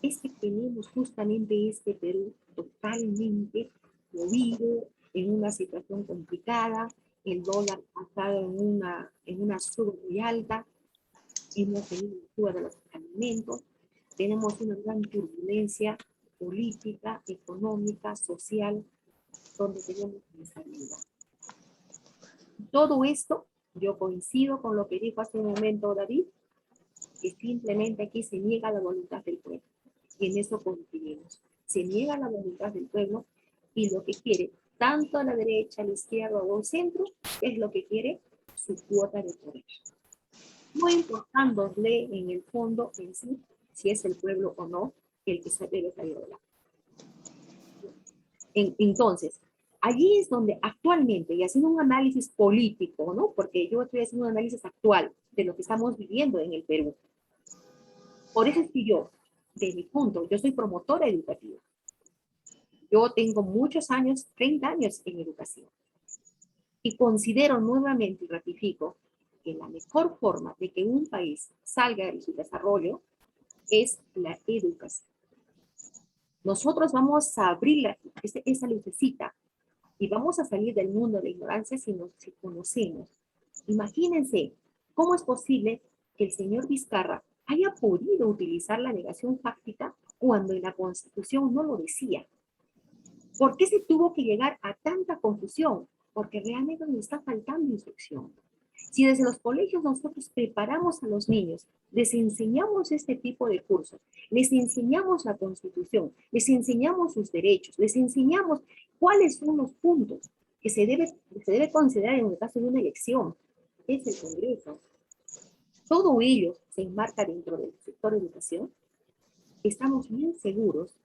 es que tenemos justamente este Perú totalmente movido, en una situación complicada, el dólar ha estado en una suba muy alta, hemos tenido la suba de los alimentos, tenemos una gran turbulencia política, económica, social, donde tenemos inestabilidad. Todo esto, yo coincido con lo que dijo hace un momento David, que simplemente aquí se niega la voluntad del pueblo. Y en eso coincidimos. Se niega la voluntad del pueblo y lo que quiere, tanto a la derecha, a la izquierda o al centro, es lo que quiere su cuota de poder. No importándole en el fondo en sí, si es el pueblo o no, el que se debe salir de la. Entonces, allí es donde actualmente, y haciendo un análisis político, ¿no? Porque yo estoy haciendo un análisis actual de lo que estamos viviendo en el Perú. Por eso es que yo, de mi punto, yo soy promotora educativa. Yo tengo muchos años, 30 años en educación. Y considero nuevamente y ratifico que la mejor forma de que un país salga de su desarrollo es la educación. Nosotros vamos a abrir esa lucecita y vamos a salir del mundo de ignorancia si conocemos. Imagínense cómo es posible que el señor Vizcarra haya podido utilizar la negación fáctica cuando en la Constitución no lo decía. ¿Por qué se tuvo que llegar a tanta confusión? Porque realmente nos está faltando instrucción. Si desde los colegios nosotros preparamos a los niños, les enseñamos este tipo de cursos, les enseñamos la Constitución, les enseñamos sus derechos, les enseñamos cuáles son los puntos que se debe considerar en el caso de una elección, es el Congreso. Todo ello se enmarca dentro del sector de educación. Estamos bien seguros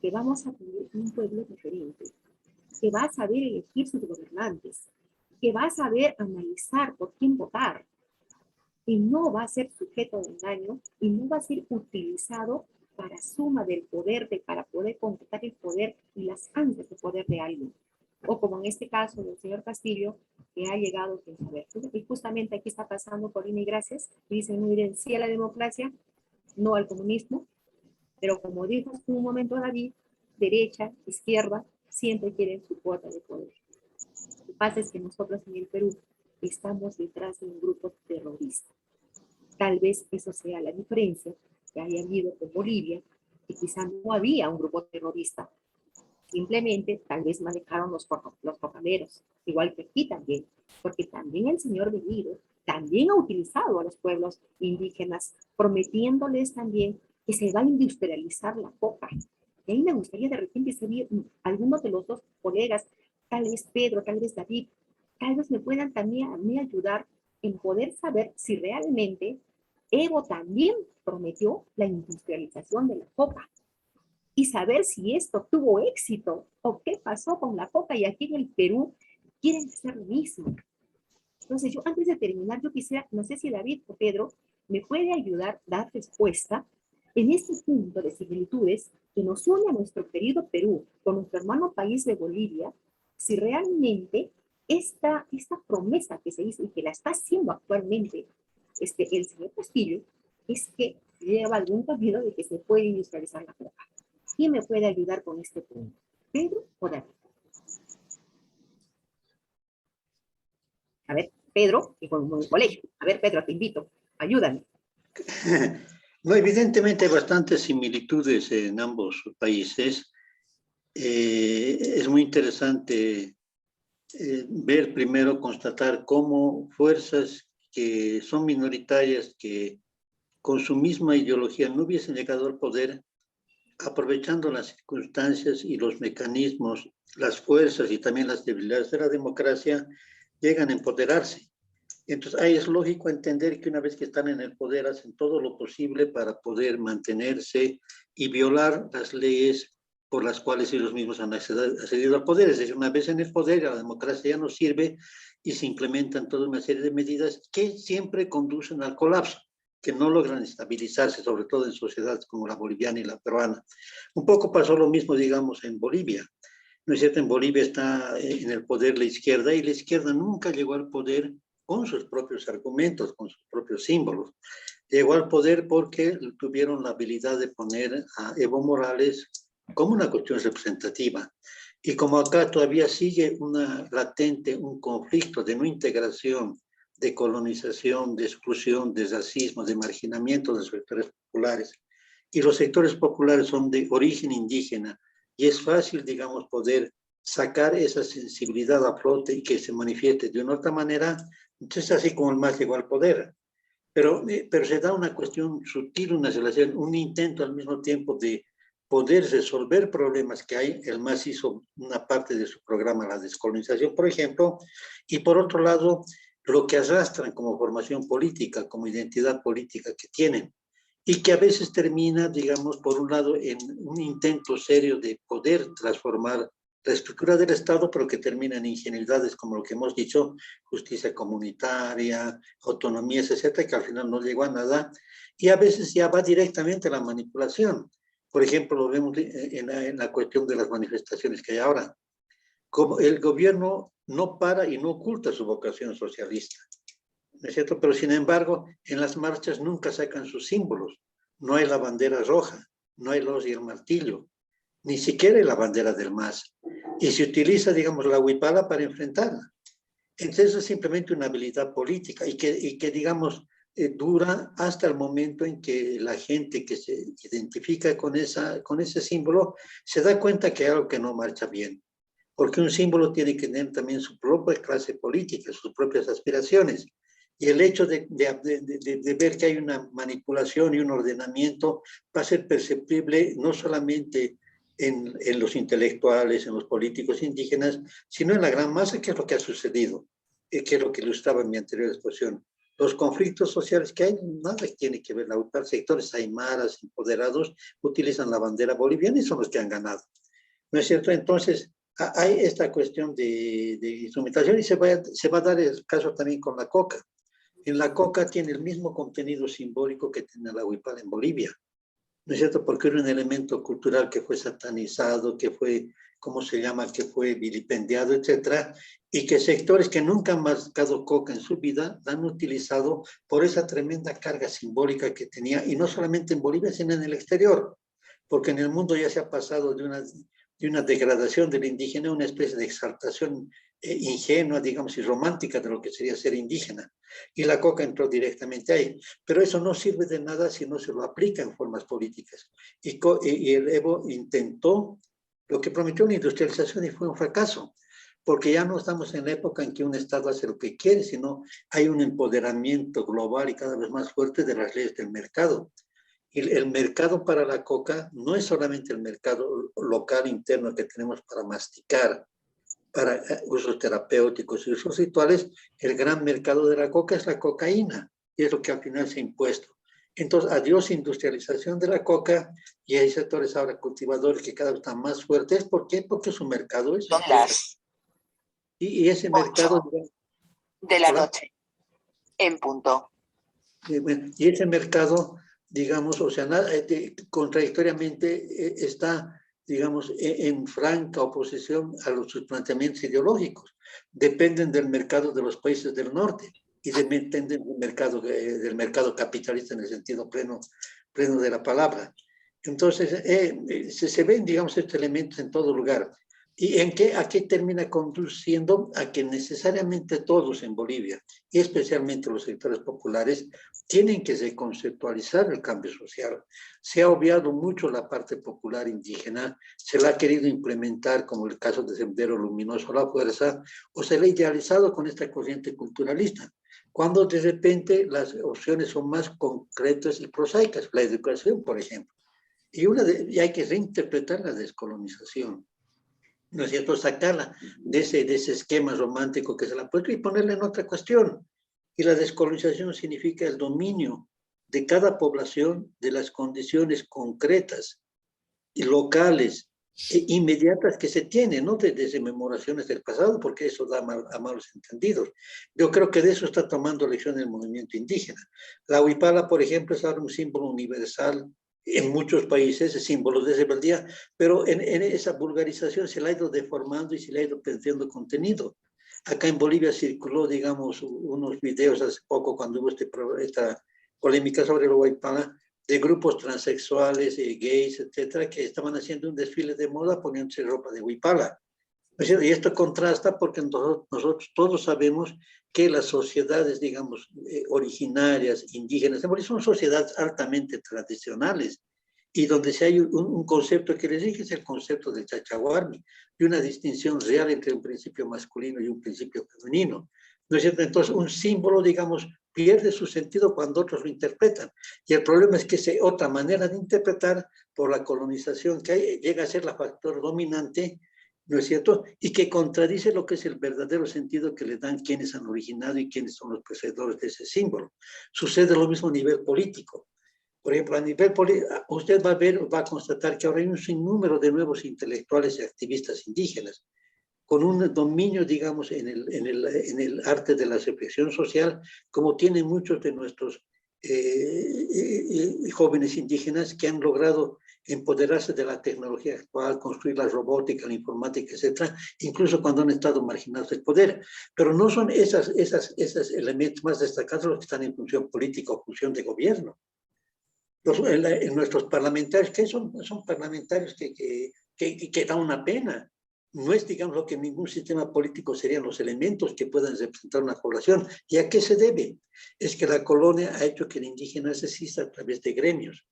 que vamos a tener un pueblo diferente, que va a saber elegir sus gobernantes, que va a saber analizar por quién votar, y no va a ser sujeto de engaño, y no va a ser utilizado para suma del poder, para poder concretar el poder y las ansias de poder de alguien. O como en este caso del señor Castillo, que ha llegado sin saber. Y justamente aquí está pasando Corina y Gracias, y dicen, muy bien, sí a la democracia, no al comunismo, pero como dijo en un momento David, derecha, izquierda, siempre quieren su cuota de poder. Lo que pasa es que nosotros en el Perú estamos detrás de un grupo terrorista. Tal vez eso sea la diferencia que haya habido con Bolivia, que quizá no había un grupo terrorista. Simplemente, tal vez manejaron los cocaleros, igual que aquí también, porque también el señor Bellido también ha utilizado a los pueblos indígenas, prometiéndoles también que se va a industrializar la coca. Y ahí me gustaría de repente saber algunos de los dos colegas, tal vez Pedro, tal vez David, tal vez me puedan también a mí ayudar en poder saber si realmente Evo también prometió la industrialización de la coca y saber si esto tuvo éxito o qué pasó con la coca, y aquí en el Perú quieren hacer lo mismo. Entonces yo antes de terminar, yo quisiera, no sé si David o Pedro me puede ayudar a dar respuesta en este punto de similitudes que nos une a nuestro querido Perú con nuestro hermano país de Bolivia, si realmente esta promesa que se hizo y que la está haciendo actualmente el señor Castillo, es que lleva algún camino de que se puede industrializar la coca. ¿Quién me puede ayudar con este punto? ¿Pedro o David? A ver, Pedro, y con el colegio. A ver, Pedro, te invito. Ayúdame. No, evidentemente hay bastantes similitudes en ambos países. Es muy interesante ver primero, constatar cómo fuerzas que son minoritarias, que con su misma ideología no hubiesen llegado al poder, aprovechando las circunstancias y los mecanismos, las fuerzas y también las debilidades de la democracia, llegan a empoderarse. Entonces, ahí es lógico entender que una vez que están en el poder, hacen todo lo posible para poder mantenerse y violar las leyes por las cuales ellos mismos han accedido al poder. Es decir, una vez en el poder, la democracia ya no sirve y se implementan toda una serie de medidas que siempre conducen al colapso, que no logran estabilizarse, sobre todo en sociedades como la boliviana y la peruana. Un poco pasó lo mismo, digamos, en Bolivia. ¿No es cierto? En Bolivia está en el poder la izquierda, y la izquierda nunca llegó al poder con sus propios argumentos, con sus propios símbolos. Llegó al poder porque tuvieron la habilidad de poner a Evo Morales como una cuestión representativa. Y como acá todavía sigue un conflicto de no integración, de colonización, de exclusión, de racismo, de marginamiento de los sectores populares, y los sectores populares son de origen indígena, y es fácil, digamos, poder sacar esa sensibilidad a flote y que se manifieste de una otra manera. Entonces, así como el MAS llegó al poder. Pero se da una cuestión sutil, una relación, un intento al mismo tiempo de poder resolver problemas que hay. El MAS hizo una parte de su programa, la descolonización, por ejemplo, y por otro lado, lo que arrastran como formación política, como identidad política que tienen, y que a veces termina, digamos, por un lado, en un intento serio de poder transformar la estructura del Estado, pero que termina en ingenuidades como lo que hemos dicho, justicia comunitaria, autonomías, etcétera, que al final no llegó a nada, y a veces ya va directamente a la manipulación. Por ejemplo, lo vemos en la cuestión de las manifestaciones que hay ahora. Como el gobierno no para y no oculta su vocación socialista, ¿no es cierto? Pero sin embargo, en las marchas nunca sacan sus símbolos. No hay la bandera roja, no hay los y el martillo, ni siquiera la bandera del MAS. Y se utiliza, digamos, la huipala para enfrentarla. Entonces es simplemente una habilidad política y que digamos, dura hasta el momento en que la gente que se identifica con ese símbolo se da cuenta que hay algo que no marcha bien. Porque un símbolo tiene que tener también su propia clase política, sus propias aspiraciones. Y el hecho de ver que hay una manipulación y un ordenamiento va a ser perceptible no solamente en los intelectuales, en los políticos indígenas, sino en la gran masa, que es lo que ha sucedido, que es lo que ilustraba en mi anterior exposición. Los conflictos sociales que hay, nada tiene que ver. Los sectores aymaras, empoderados, utilizan la bandera boliviana y son los que han ganado. ¿No es cierto? Entonces, hay esta cuestión de instrumentación y se va a dar el caso también con la coca. En la coca tiene el mismo contenido simbólico que tiene la huipala en Bolivia. ¿No es cierto? Porque era un elemento cultural que fue satanizado, que fue, ¿cómo se llama?, que fue vilipendiado, etcétera, y que sectores que nunca han mascado coca en su vida la han utilizado por esa tremenda carga simbólica que tenía, y no solamente en Bolivia, sino en el exterior, porque en el mundo ya se ha pasado de una degradación del indígena a una especie de exaltación ingenua, digamos, y romántica de lo que sería ser indígena. Y la coca entró directamente ahí. Pero eso no sirve de nada si no se lo aplica en formas políticas. Y el Evo intentó lo que prometió, una industrialización, y fue un fracaso. Porque ya no estamos en la época en que un Estado hace lo que quiere, sino hay un empoderamiento global y cada vez más fuerte de las leyes del mercado. Y el mercado para la coca no es solamente el mercado local interno que tenemos para masticar, para usos terapéuticos y usos rituales. El gran mercado de la coca es la cocaína, y es lo que al final se ha impuesto. Entonces, adiós industrialización de la coca, y hay sectores ahora cultivadores que cada vez están más fuertes. ¿Por qué? Porque su mercado es... Son las y ese mercado... 8 de la noche, en punto. Y ese mercado, digamos, o sea, contradictoriamente está, digamos, en franca oposición a los planteamientos ideológicos. Dependen del mercado de los países del norte y dependen del mercado capitalista en el sentido pleno de la palabra. Entonces, se ven, digamos, estos elementos en todo lugar. ¿Y a qué termina conduciendo? A que necesariamente todos en Bolivia, y especialmente los sectores populares, tienen que reconceptualizar el cambio social. Se ha obviado mucho la parte popular indígena, se la ha querido implementar, como el caso de Sendero Luminoso a la Fuerza, o se la ha idealizado con esta corriente culturalista, cuando de repente las opciones son más concretas y prosaicas. La educación, por ejemplo. Y hay que reinterpretar la descolonización, ¿no es cierto? Sacarla de ese esquema romántico que se la ha puesto y ponerla en otra cuestión. Y la descolonización significa el dominio de cada población de las condiciones concretas y locales e inmediatas que se tienen, no de rememoraciones del pasado, porque eso da a malos entendidos. Yo creo que de eso está tomando lección el movimiento indígena. La huipala, por ejemplo, es ahora un símbolo universal en muchos países, símbolos de rebeldía, pero en esa vulgarización se la ha ido deformando y se le ha ido perdiendo contenido. Acá en Bolivia circuló, digamos, unos videos hace poco cuando hubo esta polémica sobre la huipala, de grupos transexuales, gays, etcétera, que estaban haciendo un desfile de moda poniéndose ropa de huipala. Y esto contrasta porque nosotros todos sabemos que las sociedades, digamos, originarias, indígenas, son sociedades altamente tradicionales, y donde si hay un concepto que les dije, es el concepto del chachahuarmi, y una distinción real entre un principio masculino y un principio femenino. ¿No es cierto? Entonces, un símbolo, digamos, pierde su sentido cuando otros lo interpretan. Y el problema es que esa otra manera de interpretar, por la colonización que hay, llega a ser la factor dominante, ¿no es cierto? Y que contradice lo que es el verdadero sentido que le dan quienes han originado y quienes son los poseedores de ese símbolo. Sucede lo mismo a nivel político. Por ejemplo, a nivel político, usted va a constatar que ahora hay un sinnúmero de nuevos intelectuales y activistas indígenas, con un dominio, digamos, en el arte de la reflexión social, como tienen muchos de nuestros jóvenes indígenas que han logrado empoderarse de la tecnología actual, construir la robótica, la informática, etcétera, incluso cuando han estado marginados del poder. Pero no son esos elementos más destacados los que están en función política o función de gobierno. Nuestros parlamentarios, ¿qué son? Son parlamentarios que da una pena. No es, digamos, lo que en ningún sistema político serían los elementos que puedan representar una población. ¿Y a qué se debe? Es que la colonia ha hecho que el indígena se exista a través de gremios.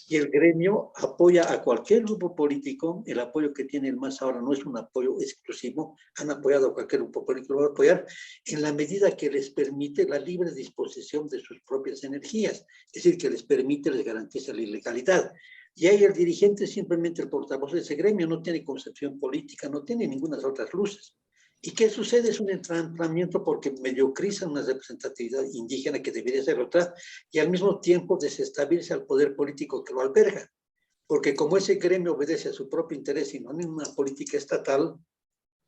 Y el gremio apoya a cualquier grupo político. El apoyo que tiene el MAS ahora no es un apoyo exclusivo. Han apoyado a cualquier grupo político, lo va a apoyar en la medida que les permite la libre disposición de sus propias energías. Es decir, que les permite, les garantiza la ilegalidad. Y ahí el dirigente, simplemente el portavoz de ese gremio, no tiene concepción política, no tiene ninguna otras luces. ¿Y qué sucede? Es un entrampamiento porque mediocriza una representatividad indígena que debería ser otra y al mismo tiempo desestabiliza al poder político que lo alberga. Porque como ese gremio obedece a su propio interés y no a una política estatal,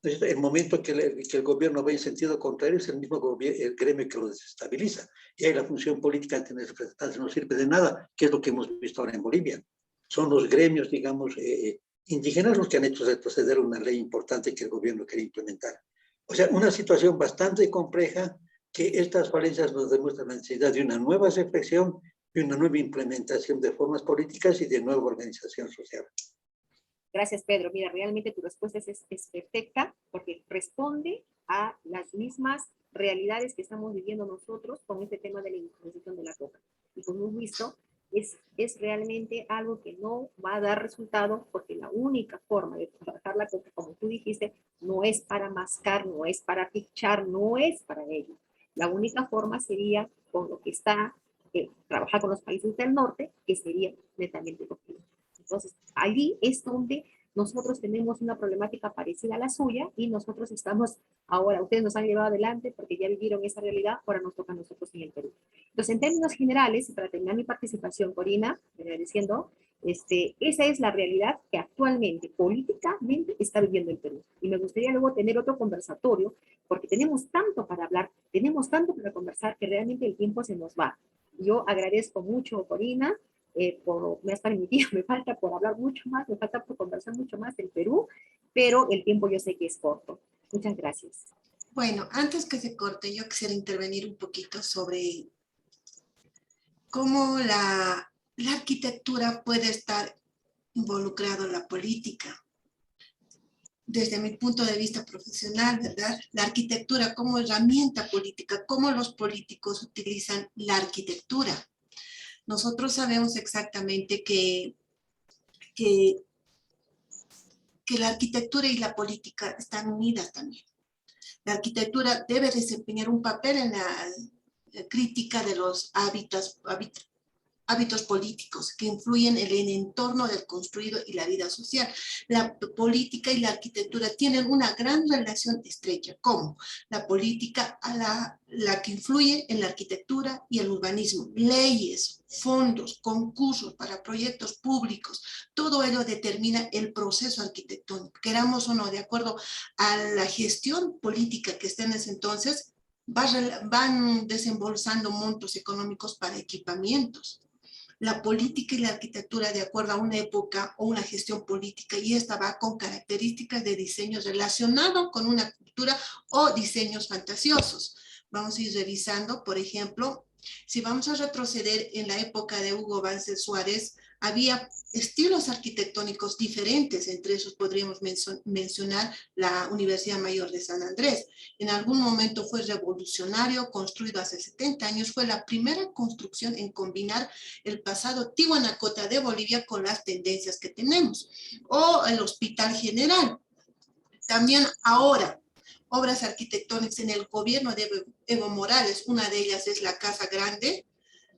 el momento que el gobierno va en sentido contrario es el mismo el gremio que lo desestabiliza. Y ahí la función política de tener representantes no sirve de nada, que es lo que hemos visto ahora en Bolivia. Son los gremios, digamos, indígenas los que han hecho retroceder una ley importante que el gobierno quería implementar. O sea, una situación bastante compleja que estas falencias nos demuestran la necesidad de una nueva reflexión, de una nueva implementación de formas políticas y de nueva organización social. Gracias, Pedro. Mira, realmente tu respuesta es perfecta porque responde a las mismas realidades que estamos viviendo nosotros con este tema de la industrialización de la coca. Y como hemos visto, es realmente algo que no va a dar resultado porque la única forma de trabajar la coca, como tú dijiste, no es para mascar, no es para pichar, no es para ello. La única forma sería con lo que está, trabajar con los países del norte, que sería netamente lo que. Entonces, allí es donde nosotros tenemos una problemática parecida a la suya y nosotros estamos ahora, ustedes nos han llevado adelante porque ya vivieron esa realidad, ahora nos toca a nosotros en el Perú. Entonces, en términos generales, y para terminar mi participación, Corina, agradeciendo, esa es la realidad que actualmente, políticamente, está viviendo el Perú. Y me gustaría luego tener otro conversatorio, porque tenemos tanto para hablar, tenemos tanto para conversar, que realmente el tiempo se nos va. Yo agradezco mucho, Corina, me has permitido, me falta por hablar mucho más, me falta por conversar mucho más del Perú, pero el tiempo yo sé que es corto. Muchas gracias. Bueno, antes que se corte, yo quisiera intervenir un poquito sobre cómo la arquitectura puede estar involucrada en la política. Desde mi punto de vista profesional, ¿verdad? La arquitectura como herramienta política, cómo los políticos utilizan la arquitectura. Nosotros sabemos exactamente que la arquitectura y la política están unidas también. La arquitectura debe desempeñar un papel en la crítica de los hábitos políticos que influyen en el entorno del construido y la vida social. La política y la arquitectura tienen una gran relación estrecha. ¿Cómo? La política la que influye en la arquitectura y el urbanismo. Leyes, fondos, concursos para proyectos públicos, todo ello determina el proceso arquitectónico. Queramos o no, de acuerdo a la gestión política que esté en ese entonces, van desembolsando montos económicos para equipamientos. La política y la arquitectura de acuerdo a una época o una gestión política, y esta va con características de diseño relacionado con una cultura o diseños fantasiosos. Vamos a ir revisando, por ejemplo, si vamos a retroceder en la época de Hugo Banzer Suárez, había estilos arquitectónicos diferentes, entre esos podríamos mencionar la Universidad Mayor de San Andrés. En algún momento fue revolucionario, construido hace 70 años, fue la primera construcción en combinar el pasado Tiwanaku de Bolivia con las tendencias que tenemos. O el Hospital General. También ahora, obras arquitectónicas en el gobierno de Evo Morales, una de ellas es la Casa Grande,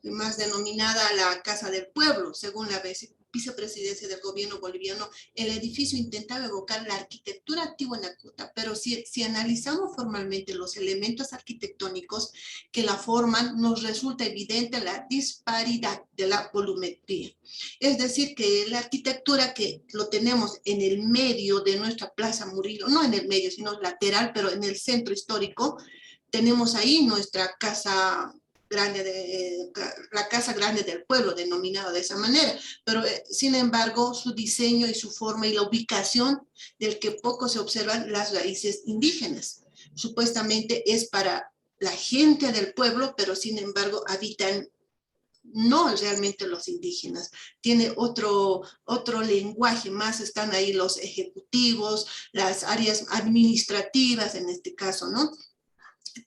más denominada la Casa del Pueblo, según la vicepresidencia del gobierno boliviano. El edificio intentaba evocar la arquitectura Tiwanaku, pero si analizamos formalmente los elementos arquitectónicos que la forman, nos resulta evidente la disparidad de la volumetría. Es decir, que la arquitectura que lo tenemos en el medio de nuestra Plaza Murillo, no en el medio, sino lateral, pero en el centro histórico, tenemos ahí nuestra casa grande la Casa Grande del Pueblo, denominada de esa manera, pero sin embargo su diseño y su forma y la ubicación del que poco se observan las raíces indígenas. Supuestamente es para la gente del pueblo, pero sin embargo habitan no realmente los indígenas, tiene otro lenguaje más, están ahí los ejecutivos, las áreas administrativas en este caso, ¿no?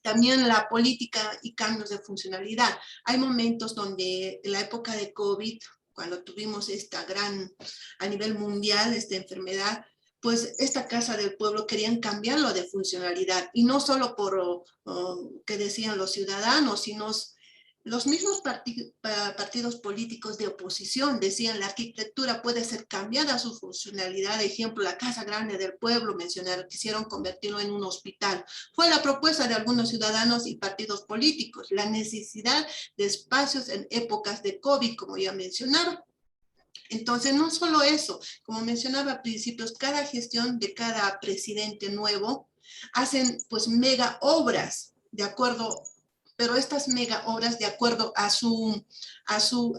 También la política y cambios de funcionalidad. Hay momentos donde en la época de COVID cuando tuvimos a nivel mundial, esta enfermedad, pues esta Casa del Pueblo querían cambiarlo de funcionalidad, y no solo por que decían los ciudadanos, sino los mismos partidos políticos de oposición decían la arquitectura puede ser cambiada a su funcionalidad. De ejemplo, la Casa Grande del Pueblo mencionaron, quisieron convertirlo en un hospital. Fue la propuesta de algunos ciudadanos y partidos políticos, la necesidad de espacios en épocas de COVID, como ya mencionaron. Entonces, no solo eso, como mencionaba a principios, cada gestión de cada presidente nuevo hacen pues mega obras de acuerdo, pero estas mega obras de acuerdo a su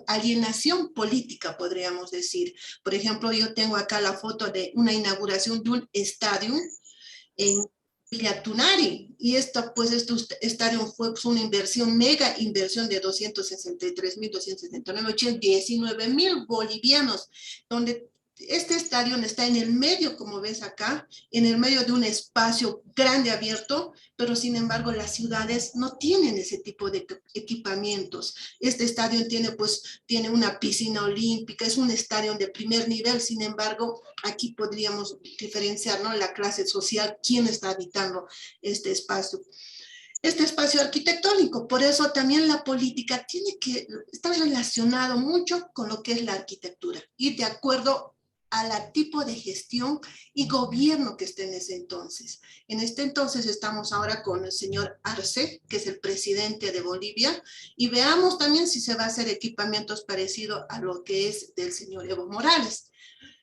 alienación política, podríamos decir. Por ejemplo, yo tengo acá la foto de una inauguración de un estadio en Villa Tunari, y este estadio fue pues, una mega inversión de 263.269, 19.000 bolivianos, donde este estadio está en el medio, como ves acá, en el medio de un espacio grande abierto, pero sin embargo las ciudades no tienen ese tipo de equipamientos. Este estadio tiene una piscina olímpica, es un estadio de primer nivel, sin embargo, aquí podríamos diferenciar, ¿no?, la clase social, quién está habitando este espacio arquitectónico. Por eso también la política tiene que estar relacionado mucho con lo que es la arquitectura, y de acuerdo al tipo de gestión y gobierno que esté en ese entonces. En este entonces estamos ahora con el señor Arce, que es el presidente de Bolivia, y veamos también si se va a hacer equipamientos parecidos a lo que es del señor Evo Morales.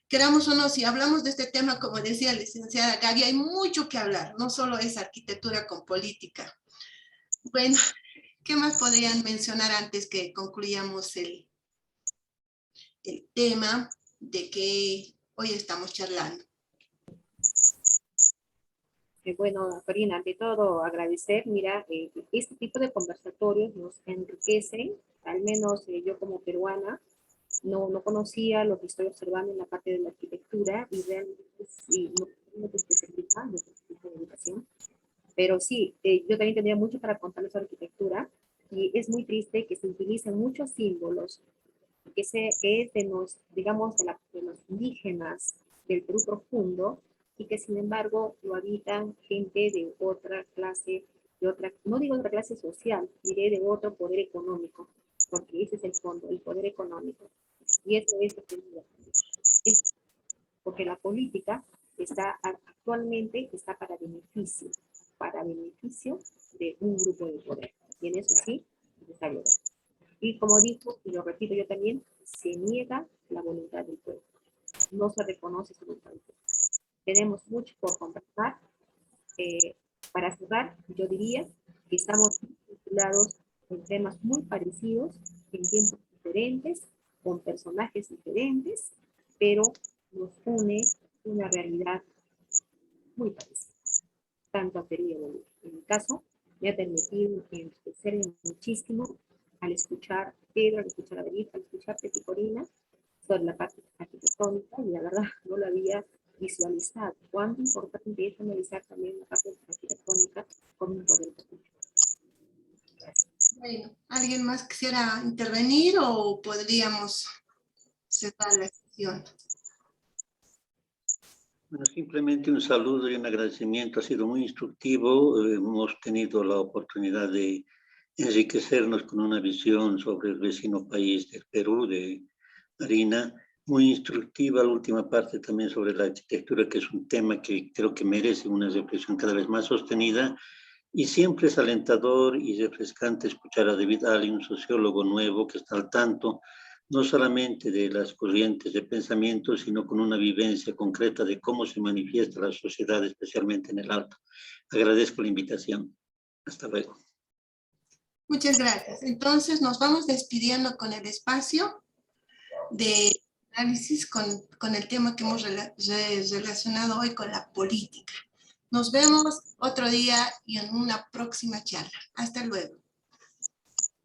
Queramos o no, si hablamos de este tema, como decía la licenciada Gaby, hay mucho que hablar, no solo es arquitectura con política. Bueno, ¿qué más podrían mencionar antes que concluyamos el tema de que hoy estamos charlando? Bueno, Corina, ante todo agradecer, mira, este tipo de conversatorios nos enriquecen, al menos yo como peruana, no conocía lo que estoy observando en la parte de la arquitectura, y realmente sí, no tenemos especialidad en educación, pero sí, yo también tendría mucho para contarles sobre arquitectura, y es muy triste que se utilicen muchos símbolos que es de los, digamos, de los indígenas del Perú profundo, y que sin embargo lo habitan gente de otra clase, no digo de otra clase social, diré de otro poder económico, porque ese es el fondo, el poder económico. Y eso es lo que es, porque la política actualmente está para beneficio de un grupo de poder. Y en eso sí, está bien. Y como dijo, y lo repito yo también, se niega la voluntad del pueblo. No se reconoce su voluntad del pueblo. Tenemos mucho por conversar. Para cerrar, yo diría que estamos vinculados en temas muy parecidos, en tiempos diferentes, con personajes diferentes, pero nos une una realidad muy parecida, tanto a Perú y a Bolivia. En mi caso, me ha permitido enriquecerme muchísimo al escuchar a Pedro, al escuchar a David, al escucharte, Corina, sobre la parte arquitectónica, y la verdad no lo había visualizado. Cuánto importante es analizar también la parte arquitectónica como un poder político. Gracias. Bueno, ¿alguien más quisiera intervenir o podríamos cerrar la sesión? Bueno, simplemente un saludo y un agradecimiento. Ha sido muy instructivo. Hemos tenido la oportunidad de enriquecernos con una visión sobre el vecino país del Perú, de Marina. Muy instructiva la última parte también sobre la arquitectura, que es un tema que creo que merece una reflexión cada vez más sostenida. Y siempre es alentador y refrescante escuchar a David Ali, un sociólogo nuevo que está al tanto no solamente de las corrientes de pensamiento, sino con una vivencia concreta de cómo se manifiesta la sociedad, especialmente en el Alto. Agradezco la invitación. Hasta luego. Muchas gracias. Entonces nos vamos despidiendo con el espacio de análisis con el tema que hemos relacionado hoy con la política. Nos vemos otro día y en una próxima charla. Hasta luego.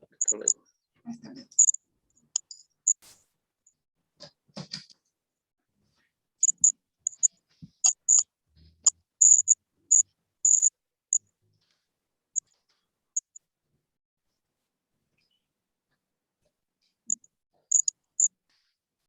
Hasta luego. Hasta luego.